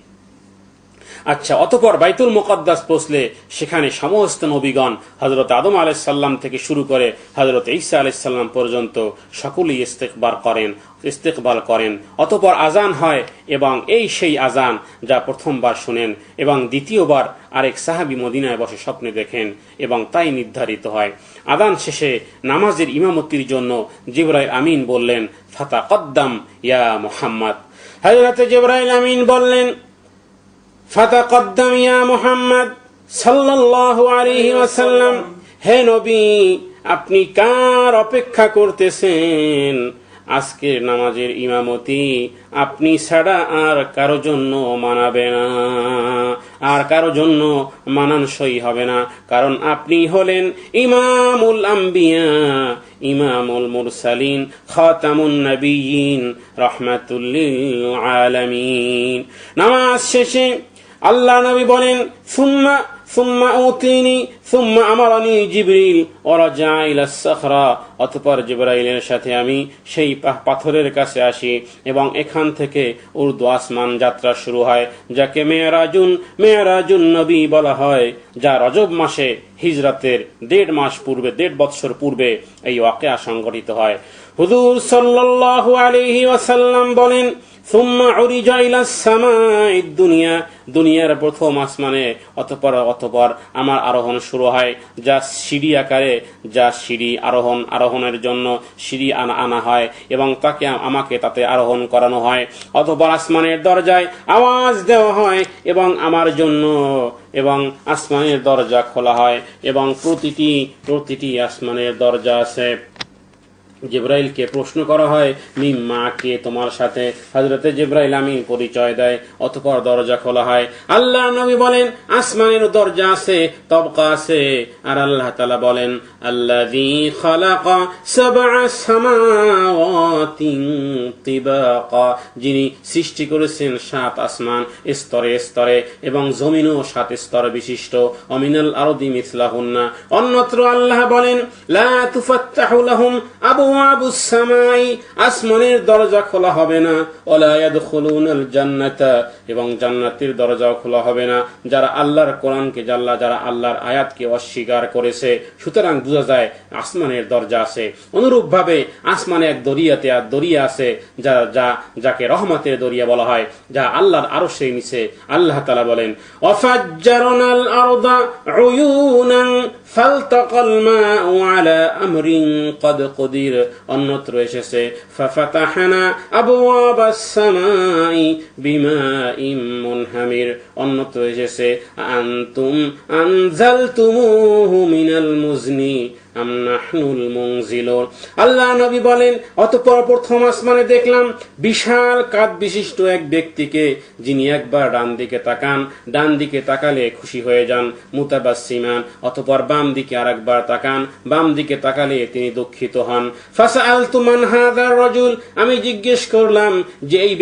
আচ্ছা, অতঃপর বাইতুল মুকাদ্দাস পৌঁছলে সেখানে সমস্ত নবীগণ হযরত আদম আলাইহিস সালাম থেকে শুরু করে হযরত ঈসা আলাইহিস সালাম পর্যন্ত সকলেই ইস্তেকবাল করেন। অতঃপর আজান হয় এবং এই সেই আজান যা প্রথমবার শুনেন এবং দ্বিতীয়বার আরেক সাহাবী মদিনায় বসে স্বপ্নে দেখেন এবং তাই নির্ধারিত হয়। আজান শেষে নামাজের ইমামতির জন্য জিবরাইল আমিন বললেন ফাতাকদ্দাম ইয়া মুহাম্মদ। হযরত জিবরাইল আমিন বললেন ফাতাকদ্দাম ইয়া মুহাম্মদ সাল্লাল্লাহু আলাইহি ওয়াসাল্লাম, হে নবী আপনি কার অপেক্ষা করতেছেন? আজকের নামাজের ইমামতি আপনি ছাড়া আর কারো জন্য মানাবে না, আর কারো জন্য মানানসই হবে না। কারণ আপনি হলেন ইমামুল আম্বিয়া, ইমামুল মুরসালিন, খাতামুন নবিয়্যিন, রাহমাতুল লিল আলামিন। নামাজ শেষে আল্লাহ নবী বলেন সুম্মা উতিনি সুম্মা আমারানি জিবরিল ওয়া রাজা ইলা সাখরা। অতঃপর জিবরাইলের সাথে আমি সেই পাথরের কাছে আসি এবং এখান থেকে উর্দু আসমান যাত্রা শুরু হয়, যাকে মেরাজুন নবী বলা হয়, যা রজব মাসে হিজরতের 1.5 বৎসর পূর্বে এই ওয়াকিয়া সংঘটিত হয়। হুজুর সাল্লাল্লাহু আলাইহি ওয়াসাল্লাম বলেন সুম্মা উরিজা ইলাস সামাইদ দুনিয়া, দুনিয়ার প্রথম আসমানে অতঃপর আমার আরোহণ শুরু হয়, যা সিঁড়ি আকারে, যা সিঁড়ি আরোহণের জন্য সিঁড়ি আনা হয় এবং আমাকে তাতে আরোহণ করানো হয়। অতঃপর আসমানের দরজায় আওয়াজ দেওয়া হয় এবং আমার জন্য, এবং আসমানের দরজা খোলা হয় এবং প্রতিটি আসমানের দরজা আছে। জিবরাইলকে প্রশ্ন করা হয়, মিম্মা, কে তোমার সাথে? হযরতে জিবরাইল আমিন পরিচয় দেয়। অতঃপর দরজা খোলা হয়। আল্লাহ নবী বলেন, আসমানের দরজা আছে, তবকা আছে। আর আল্লাহ তাআলা বলেন, আল্লাযী খালাকা সাবআ সামাওয়াতিন তিবাকা, যিনি সৃষ্টি করেছেন 7 আসমান স্তরে স্তরে এবং জমিনও 7 স্তর বিশিষ্ট। অমিনাল আরদি মিসলাহুন্না, অন্যত্র আল্লাহ বলেন, লা তুফাত্তাহু লাহুম আবওয়াবুস সামাই, আসমানের দরজা খোলা হবে না। ওয়ালা ইয়াদখুলুনাল জান্নাতা, এবং জান্নাতের দরজাও খোলা হবে না যারা আল্লাহর কোরআনকে, যারা আল্লাহর আয়াতকে অস্বীকার করেছে। সুতরাং বোঝা যায় আসমানের দরজা আছে। অনুরূপভাবে আসমানে এক দরিয়া আছে যাকে রহমতের দরিয়া বলা হয়, যা আল্লাহর আরশের নিচে। আল্লাহ তাআলা বলেন, ওয়াফাজ্জারনাল আরদা উয়ুনান ফালতাকাল মাউ আলা আমরিন ক্বাদ কুদির। অন্যত্র এসেছে, ফাফাতাহনা আবওয়াবাস সামাই বিমাইম মুনহামির। অন্যত্র এসেছে, আনতুম আনজালতুমুহু মিনাল মুজনি আম নাহনুল মুনজিলুন। আল্লাহ নবী বলেন, অতঃপর প্রথম আসমানে দেখলাম বিশাল কাঁধ বিশিষ্ট এক ব্যক্তিকে, যিনি একবার ডান দিকে তাকান, ডান দিকে তাকালে খুশি হয়ে যান, মুতাবাসসিমান। অতঃপর বাম দিকে আরেকবার তাকান, বাম দিকে তাকালে তিনি দুঃখিত হন। ফাসআলতু মান হাযার রাজুল, আমি জিজ্ঞেস করলাম যে এই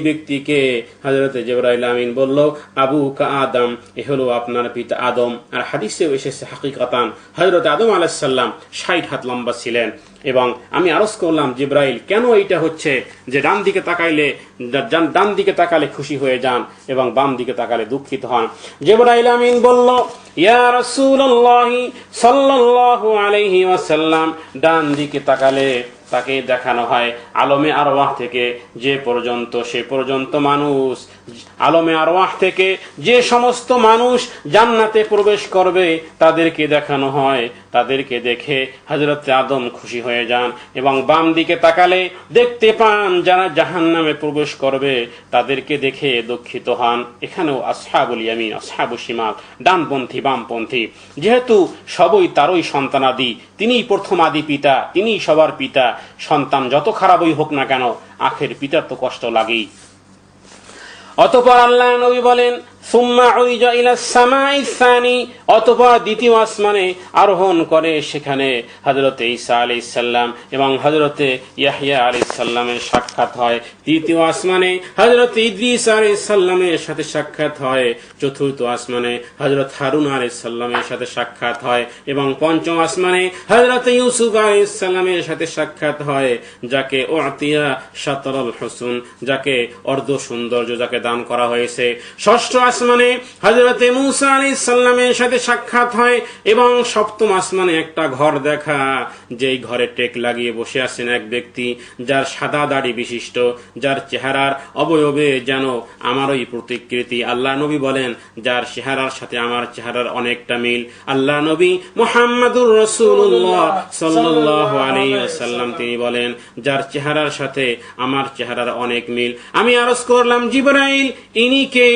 ব্যক্তিকে। হযরত জিবরাইল আমিন বলল, আবুকা আদম, এ হলো আপনার পিতা আদম। আর হাদিসেও এসেছে, হাকিকাতান হযরত আদম আলাইহিস সালাম 60 হাত লম্বা ছিলেন। এবং আমি আরজ করলাম, জিবরাইল, কেন এইটা হচ্ছে যে ডান দিকে তাকালে খুশি হয়ে যান এবং বাম দিকে তাকালে দুঃখিত হন? জিবরাইল আমিন বলল, ইয়া রাসূলুল্লাহ সাল্লাল্লাহু আলাইহি ওয়াসাল্লাম, ডান দিকে তাকালে তাকে দেখানো হয় আলমে আরওয়াহ থেকে সে পর্যন্ত মানুষ, আলমে আরওয়াহ থেকে যে সমস্ত মানুষ জান্নাতে প্রবেশ করবে তাদেরকে দেখানো হয়। তাদেরকে দেখে হযরত আদম খুশি হয়ে যান এবং বাম দিকে তাকালে দেখতে পান যারা জাহান্নামে প্রবেশ করবে তাদেরকে দেখে দুঃখিত হন। এখানেও আসহাবুল ইয়ামিন, আসহাবুশ শিমাল, ডানপন্থী বামপন্থী, যেহেতু সবই তারই সন্তানাদি, তিনিই প্রথম আদি পিতা, তিনিই সবার পিতা। সন্তান যত খারাপই হোক না কেন, আখের পিতার তো কষ্ট লাগেই। অতঃপর আল্লাহ নবী বলেন, সুম্মা উরিজা ইলাস সামাইস সানি, অতঃপর দ্বিতীয় আসমানে আরোহণ করে। সেখানে হযরতে ঈসা আলাইহিস সালাম এবং হযরতে ইয়াহইয়া আলাইহিস সালামের সাক্ষাৎ হয়। তৃতীয় আসমানে হযরতে ইদ্রিস আলাইহিস সালামের সাথে সাক্ষাৎ হয়। চতুর্থ আসমানে হযরত হারুন আলাইহিস সালামের সাথে সাক্ষাৎ হয় এবং পঞ্চম আসমানে হযরতে ইউসুফ আলাইহিস সালামের সাথে সাক্ষাৎ হয়, যাকে উতিয়া শাতরুল হুসন, যাকে অর্ধ সৌন্দর্য যাকে দান করা হয়েছে। ষষ্ঠ আসমানে হযরতে মূসা আলাইহিস সালামের সাথে সাক্ষাৎ হয় এবং সপ্তম আসমানে একটা ঘর দেখা, যেই ঘরে টেক লাগিয়ে বসে আছেন এক ব্যক্তি, যার সাদা দাড়ি বিশিষ্ট, যার চেহারার অবয়বে যেন আমারই প্রতিকৃতি। আল্লাহ নবী বলেন, যার চেহারার সাথে আমার চেহারার অনেকটা মিল। আল্লাহ নবী মুহাম্মাদুর রাসূলুল্লাহ সাল্লাল্লাহু আলাইহি ওয়াসাল্লাম তিনি বলেন, যার চেহারার সাথে আমার চেহারার অনেক মিল। আমি আরজ করলাম, জিবরাইল, ইনি কে?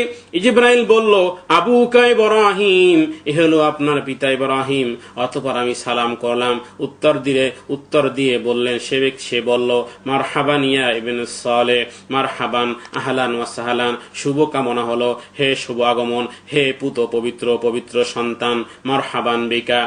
জিবরাইল বলল, আবুকা ইব্রাহিম, এ হলো আপনার পিতা ইব্রাহিম। অতঃপর আমি সালাম করলাম। উত্তর দিয়ে বললেন, সে বলল, মারহাবান ইয়া ইবনে সালেহ, মারহাবান, আহলান ওয়া সাহলান, শুভ কামনা হলো, হে শুভ আগমন, হে পবিত্র সন্তান, মারহাবান বিকা।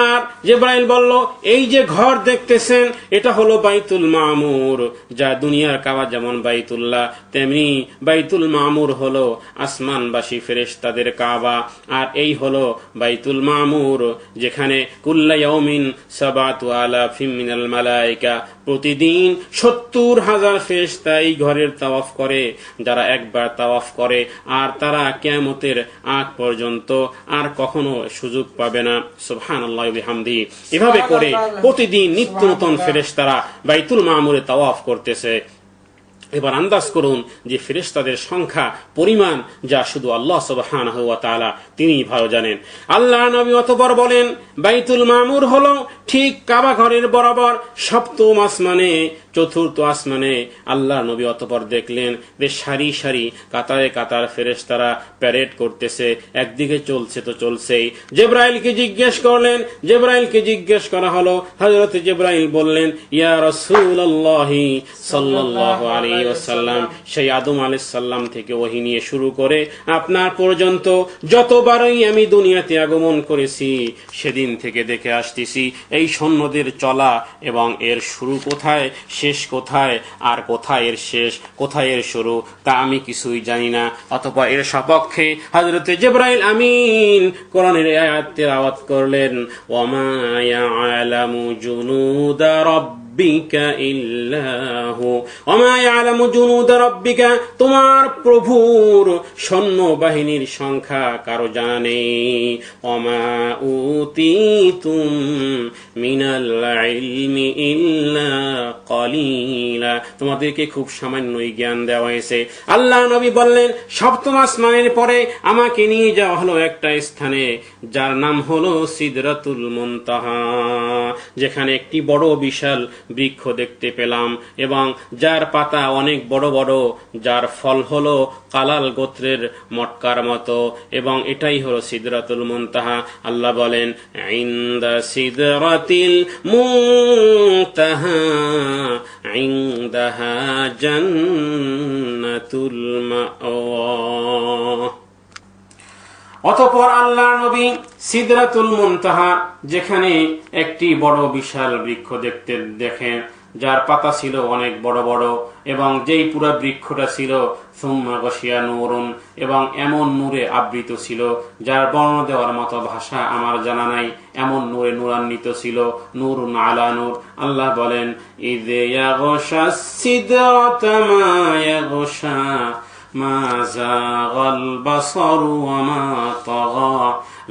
আর জিবরাইল বলল, এই যে ঘর দেখতেছেন এটা হলো বাইতুল মামুর, যা দুনিয়ার কাবা যেমন বাইতুল্লাহ, তেমনি বাইতুল মামুর হলো আসমানবাসী ফেরেশতাদের কাবা। আর এই হলো বাইতুল মামুর, যেখানে কুল্লা ইয়াউমিন সাবাতু আলাফিম মিনাল মালায়েকা, প্রতিদিন 70,000 ফেরেশতা এই ঘরের তাওয়াফ করে। যারা একবার তাওয়াফ করে আর তারা কিয়ামতের আগ পর্যন্ত আর কখনো সুযোগ পাবে না। সুবহানাল্লাহি ওয়া বিহামদিহি। এভাবে করে প্রতিদিন নিত্য নতুন ফেরেশতারা বাইতুল মামুরে তাওয়াফ করতেছে। এবার আন্দাজ করুন যে ফেরেশতাদের সংখ্যা পরিমাণ যা শুধু আল্লাহ সুবহানাহু ওয়া তাআলা তিনিই ভালো জানেন। আল্লাহ নবী অতঃপর বলেন, বাইতুল মামুর হলো ঠিক কাবা ঘরের বরাবর সপ্তম আসমানে, চতুর্থ আসমানে। আল্লাহ নবী অতঃপর দেখলেন যে সারি সারি কাতারে কাতার ফেরেশতারা প্যারেড করতেছে, একদিকে চলছে তো চলছেই। জিবরাইলকে জিজ্ঞেস করা হলো। হযরত জিবরাইল বললেন, ইয়া রাসূলুল্লাহি সাল্লাল্লাহু আলাইহি ওয়াসাল্লাম, সেই আদম আলাইহিস সালাম থেকে ওহী নিয়ে শুরু করে আপনার পর্যন্ত যতবারই আমি দুনিয়াতে আগমন করেছি সেদিন থেকে দেখে আসতেছি এই সৈন্যদের চলা এবং এর শুরু কোথায়, শেষ কোথায়, আর কোথায় এর শেষ, কোথায় এর শুরু, তা আমি কিছুই জানি না। অতঃপর এর সপক্ষে হযরত জিবরাইল আমিন কোরআনের আয়াত তেলাওয়াত করলেন, ওয়ামা ইয়ালামু জুনুদা রাব্বিকা ইল্লাহু, ওয়ামা ইয়ালামু জুনুদা রাব্বিকা, তোমার প্রভুর সৈন্য বাহিনীর সংখ্যা কারো জানা নেই। ওয়ামা উতিতুম মিনাল ইলমি ইল্লা কলিলা, তোমাদেরকে খুব সামান্যই জ্ঞান দেওয়া হয়েছে। আল্লাহ নবী বললেন, সপ্তম আসমানের পরে আমাকে নিয়ে যাওয়া হলো একটা স্থানে যার নাম হলো সিদরাতুল মুনতাহা, যেখানে একটি বড় বিশাল বৃক্ষ দেখতে পেলাম এবং যার পাতা অনেক বড় বড়, যার ফল হলো কালাল গোত্রের মটকার মতো, এবং এটাই হলো সিদরাতুল মুনতাহা। আল্লাহ বলেন, ইনদা সিদরাতিল মুনতাহা ইনদাহা জান্নাতুল মাওয়া। অতঃপর আল্লাহ নবী সিদরাতুল মুনতাহা, যেখানে একটি বড় বিশাল বৃক্ষ দেখেন যার পাতা ছিল অনেক বড় বড়, এবং যেই পুরো বৃক্ষটা ছিল সুম্মা গশিয়া নূরুন, এবং এমন নূরে আবৃত ছিল যার বর্ণনা দেওয়ার মতো ভাষা আমার জানা নাই, এমন নূরে নূরান্বিত ছিল, নূরুন আলা নূর। আল্লাহ বলেন, ইযে ইয়াগশাস সিদরাতা মা ইয়াগশা মা যাগাল বাসারু ওয়া মা তাগা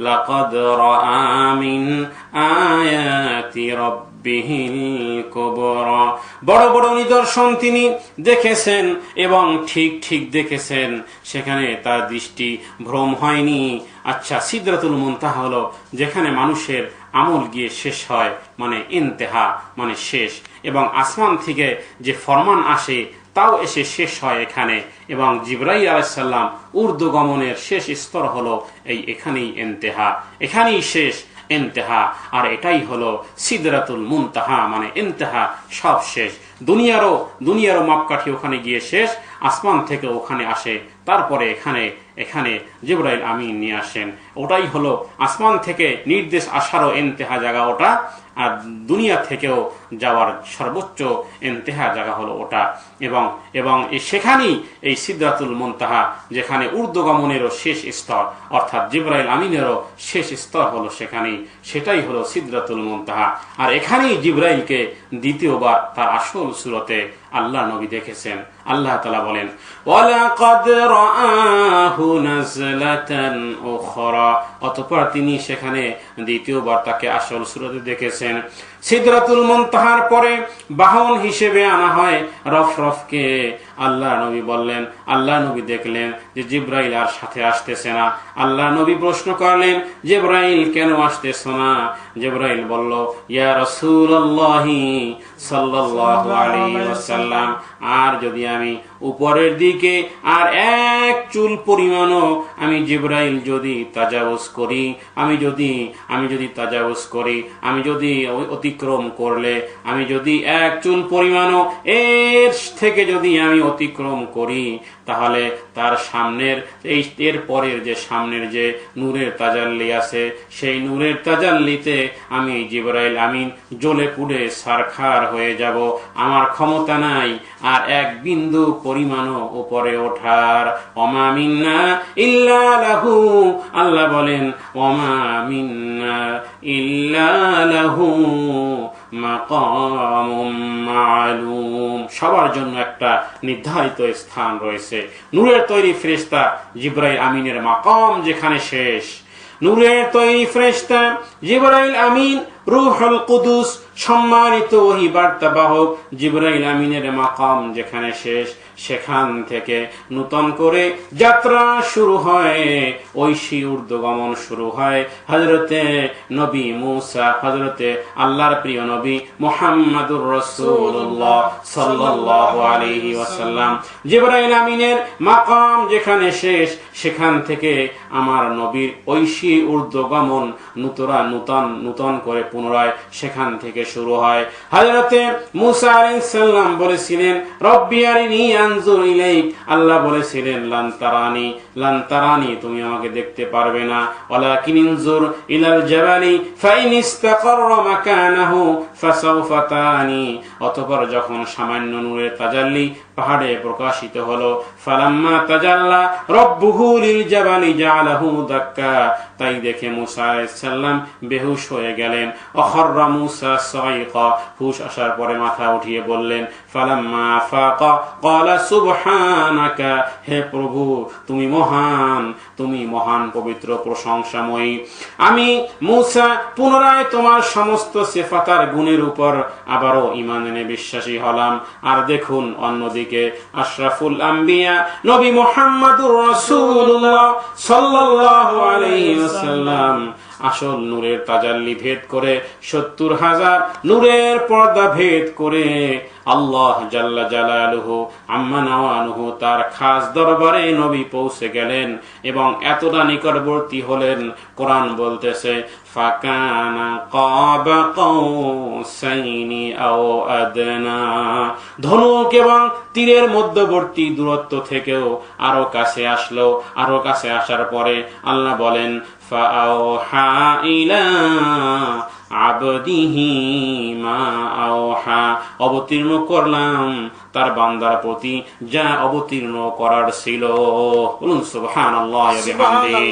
লাকাদ রাআ মিন আয়াতি রাব্বিহিল কুবরা, বড় বড় নিদর্শন তিনি দেখেছেন এবং ঠিক ঠিক দেখেছেন, সেখানে তার দৃষ্টি ভ্রম হয়নি। আচ্ছা, সিদরাতুল মুনতাহা হলো যেখানে মানুষের আমল গিয়ে শেষ হয়, মানে ইন্তেহা মানে শেষ, এবং আসমান থেকে যে ফরমান আসে তাও এসে শেষ হয় এখানে, এবং জিবরাইল আলাইহিস সালাম ঊর্ধ্বগমনের শেষ স্তর হলো এখানেই ইন্তেহা, এখানেই শেষ ইন্তেহা। আর এটাই হলো সিদরাতুল মুনতাহা, মানে ইন্তেহা, সব শেষ। দুনিয়ারও মাপকাঠি ওখানে গিয়ে শেষ, আসমান থেকে ওখানে আসে, তারপরে এখানে জিবরাইল আমিন নিয়ে আসেন। ওটাই হলো আসমান থেকে নির্দেশ আসারও ইন্তেহা জায়গা ওটা, আর দুনিয়া থেকেও যাওয়ার সর্বোচ্চ ইন্তেহা জায়গা হলো ওটা। এবং সেখানেই এই সিদরাতুল মুনতাহা, যেখানে ঊর্ধ্বগমনেরও শেষ স্তর, অর্থাৎ জিবরাইল আমিনেরও শেষ স্তর হলো সেখানেই, সেটাই হলো সিদরাতুল মুনতাহা। আর এখানেই জিবরাইলকে দ্বিতীয়বার তার আসল সুরতে আল্লাহ নবী দেখেছেন। আল্লাহ তাআলা বলেন, ওয়ালাকাদ রাআহু নাজলাতান উখরা, অতঃপর তিনি সেখানে দ্বিতীয়বার তাকে আসল সুরতে দেখেছেন। সিদরাতুল মুনতাহার পরে বাহন হিসেবে আনা হয় রফরফকে। আল্লাহ নবী বললেন, আল্লাহ নবী দেখলেন যে জিবরাইল আর সাথে আসতেছে না। আল্লাহ নবী প্রশ্ন করলেন, জিবরাইল কেন আসতেছ না? জিবরাইল বলল, ইয়া রাসূলুল্লাহি সাল্লাল্লাহু আলাইহি ওয়াসাল্লাম, আর যদি আমি উপরের দিকে আর এক চুল পরিমাণও আমি জিবরাইল যদি তাজাউজ করি, আমি যদি তাজাউজ করি, আমি যদি অতিক্রম করলে, আমি যদি এক চুল পরিমাণও এর থেকে যদি আমি অতিক্রম করি, তাহলে তার সামনের এর পরের যে সামনের যে নূরের তাজাল্লি আছে, সেই নূরের তাজাল্লিতে আমি জিবরাইল আমিন জ্বলে পুড়ে সারখার হয়ে যাব। আমার ক্ষমতা নাই আর এক বিন্দু পরিমাণও উপরে ওঠার। ওমা মিন্না ইল্লা লাহু, আল্লাহ বলেন, ওমা মিন্না ইল্লা লাহু মাকামুম মালুম, সবার জন্য একটা নির্ধারিত স্থান রয়েছে। নূরের তৈরি ফেরেশতা জিবরাইল আমিনের মাকাম যেখানে শেষ, নূরের তৈরি ফেরেশতা জিবরাইল আমিন রূহুল কুদুস সম্মানিত ওহী বার্তাবাহক জিবরাইল আমিনের মাকাম যেখানে শেষ, সেখান থেকে নূতন করে যাত্রা শুরু হয়, ঐশী ঊর্ধ্বগমন শুরু হয় হযরতে নবী মূসা, হযরতে আল্লাহর প্রিয় নবী মুহাম্মদুর রাসূলুল্লাহ সাল্লাল্লাহু আলাইহি ওয়াসাল্লাম। জিবরাইল আমিনের মাকাম যেখানে শেষ, সেখান থেকে আমার নবীর ঐশী ঊর্ধ্বগমন নূতন করে পুনরায় সেখান থেকে শুরু হয়। হযরতে মূসা আলাইহিস সালাম বলেছিলেন রব্বি আরিনি আনজুর ইলাইক, আল্লাহ বলেছিলেন লান তারানি তুমি আমাকে দেখতে পারবে না, ওয়ালাকিন ইনজুর ইলাল জাবালি ফাইন ইসতাকাররা মাকানাহু ফাসাউফা তারানি। অতঃপর যখন সামান্য নূরের তাজাল্লি পাহাড়ে প্রকাশিত হলো, ফালাম্মা তাজাল্লা রব্বুহু লিল জাবালি জাআলাহু দাক্কা, তাই দেখে মূসা আলাইহিস সালাম বেহুশ হয়ে গেলেন। অখররা মূসা সাইকা, হুশ আসার পরে মাথা উঠিয়ে বললেন ফালাম্মা আফাকা ক্বালা সুবহানাকা, হে প্রভু তুমি মহান পবিত্র প্রশংসাময়ী। আমি মূসা পুনরায় তোমার সমস্ত সিফাতার গুণের উপর আবারও ঈমান এনে বিশ্বাসী হলাম। আর দেখুন অন্যদিকে আশরাফুল আম্বিয়া নবী মুহাম্মদুর রাসূলুল্লাহ সাল্লাল্লাহু আলাইহি ওয়াসাল্লাম আসল নূরের তাজাল্লি ভেদ করে ৭০,০০০ নূরের পর্দা ভেদ করে আল্লাহ জাল্লা জালালুহু আম্মা নাওয়ানুহু তার খাস দরবারে নবী পৌঁছে গেলেন এবং এতটা নিকটবর্তী হলেন, কোরআন বলতেছে ফাকানা কাবা কাউসাইনি আও আদনা, ধনুক এবং তীরের মধ্যবর্তী দূরত্ব থেকেও আরো কাছে আসলো। আরো কাছে আসার পরে আল্লাহ বলেন ফাআওহা ইলা আবদিহি মা আওহা, অবতীর্ণ করলাম তার বান্দার প্রতি যা অবতীর্ণ করার ছিল। বলুন সুবহানাল্লাহ ওয়া বিহামদিহি।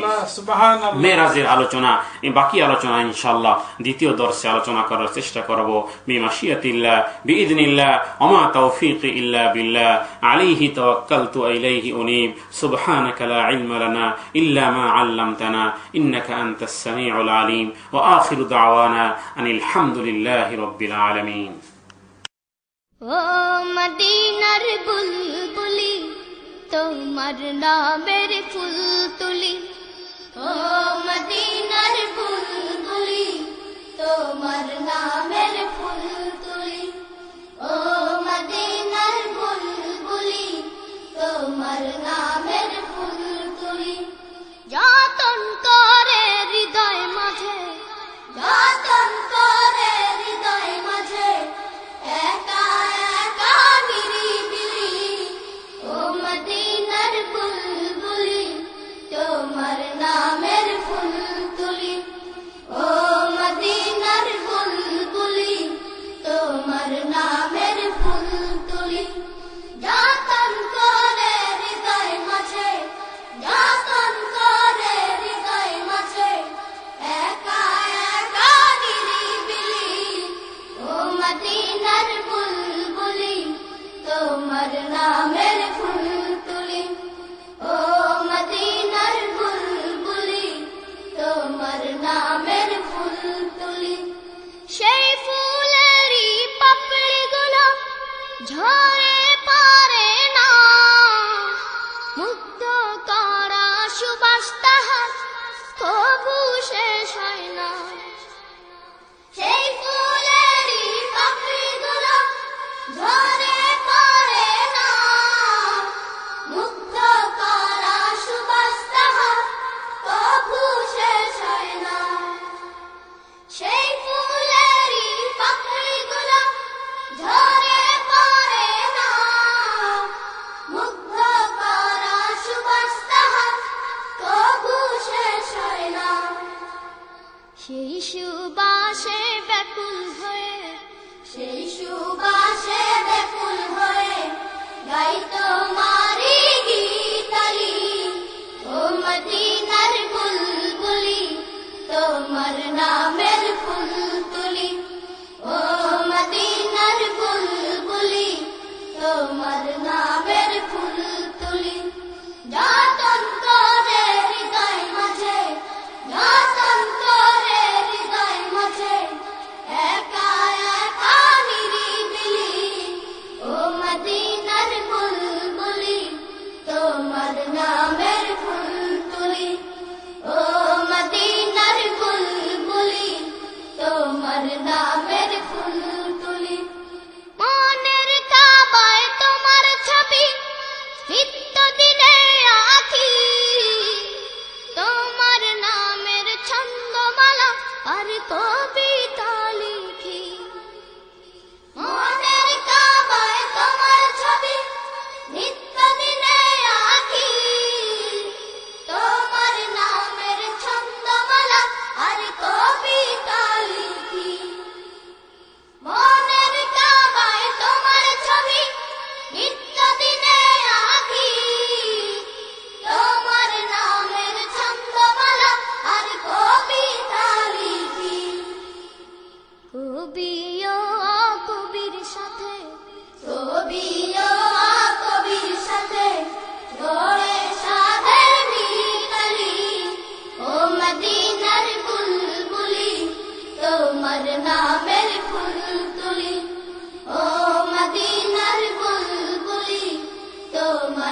মেরাজের আলোচনা, বাকি আলোচনা ইনশাআল্লাহ দ্বিতীয় দর্শে আলোচনা করার চেষ্টা করব। বিমাশিয়াতিল্লাহ বিইذنিল্লাহ ওয়া মা তাওফীকি ইল্লা বিল্লাহ আলাইহি তাওয়াক্কালতু ওয়া ইলাইহি উনীব। সুবহানাকা লা ইলমা লানা ইল্লা মা আল্লামতানা ইন্নাকা আনতাস সামিউল আলিম। ওয়া আখিরু দাওয়ানা আনিল হামদুলিল্লাহি রাব্বিল আলামিন। ও মদিনার বুলবুলি তোমার নামের ফুল তুলি, ও মদিনার বুলবুলি তোমার নামের ফুল তুলি, ও মদিনার বুলবুলি তোমার নামের ফুল তুলি। যতন করে হৃদয় মাঝে, যতন করে হৃদয় মাঝে একা একা নিরিবিলি, ও মদিনার বুলবুলি তোমার নামের ফুল তুলি, ও মদিনার বুলবুলি তোমার নামের ফুল তুলি। যতন করে হৃদয় মাঝে, যতন করে হৃদয় মাঝে একা একা নিরিবিলি, ও মদিনার বুলবুলি তোমার নামের ফুল তুলি, ও মদিনার বুলবুলি তোমার নামের ফুল তুলি। সেই ফুলেরই পাপড়িগুলো ঝরে পড়ে না, মুগ্ধ করা সুবাস তাহার তবু শেষ হয় না। সেই ফুলেরই পাপড়িগুলো ঝরে পড়ে না, মুগ্ধ করা সুবাস তাহার তবু শেষ হয় না। সেই ফুলেরই পাপড়িগুলো ঝরে পড়ে না, মুগ্ধ করা সুবাস তাহার তবু শেষ হয় না। সেই সুবাসে ব্যাকুল হয়ে, সেই সুবাসে ব্যাকুল হয়ে গাই তোমারি গীতালি, ও মদিনার বুলবুলি তোমার নামের ফুল তুলি, ও মদিনার বুলবুলি তোমার নামের ফুল তুলি। যতন করে হৃদয় মাঝে, যতন করে হৃদয় মাঝে একা একা নিরিবিলি, ও মদিনার বুলবুলি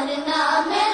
তোমার নামে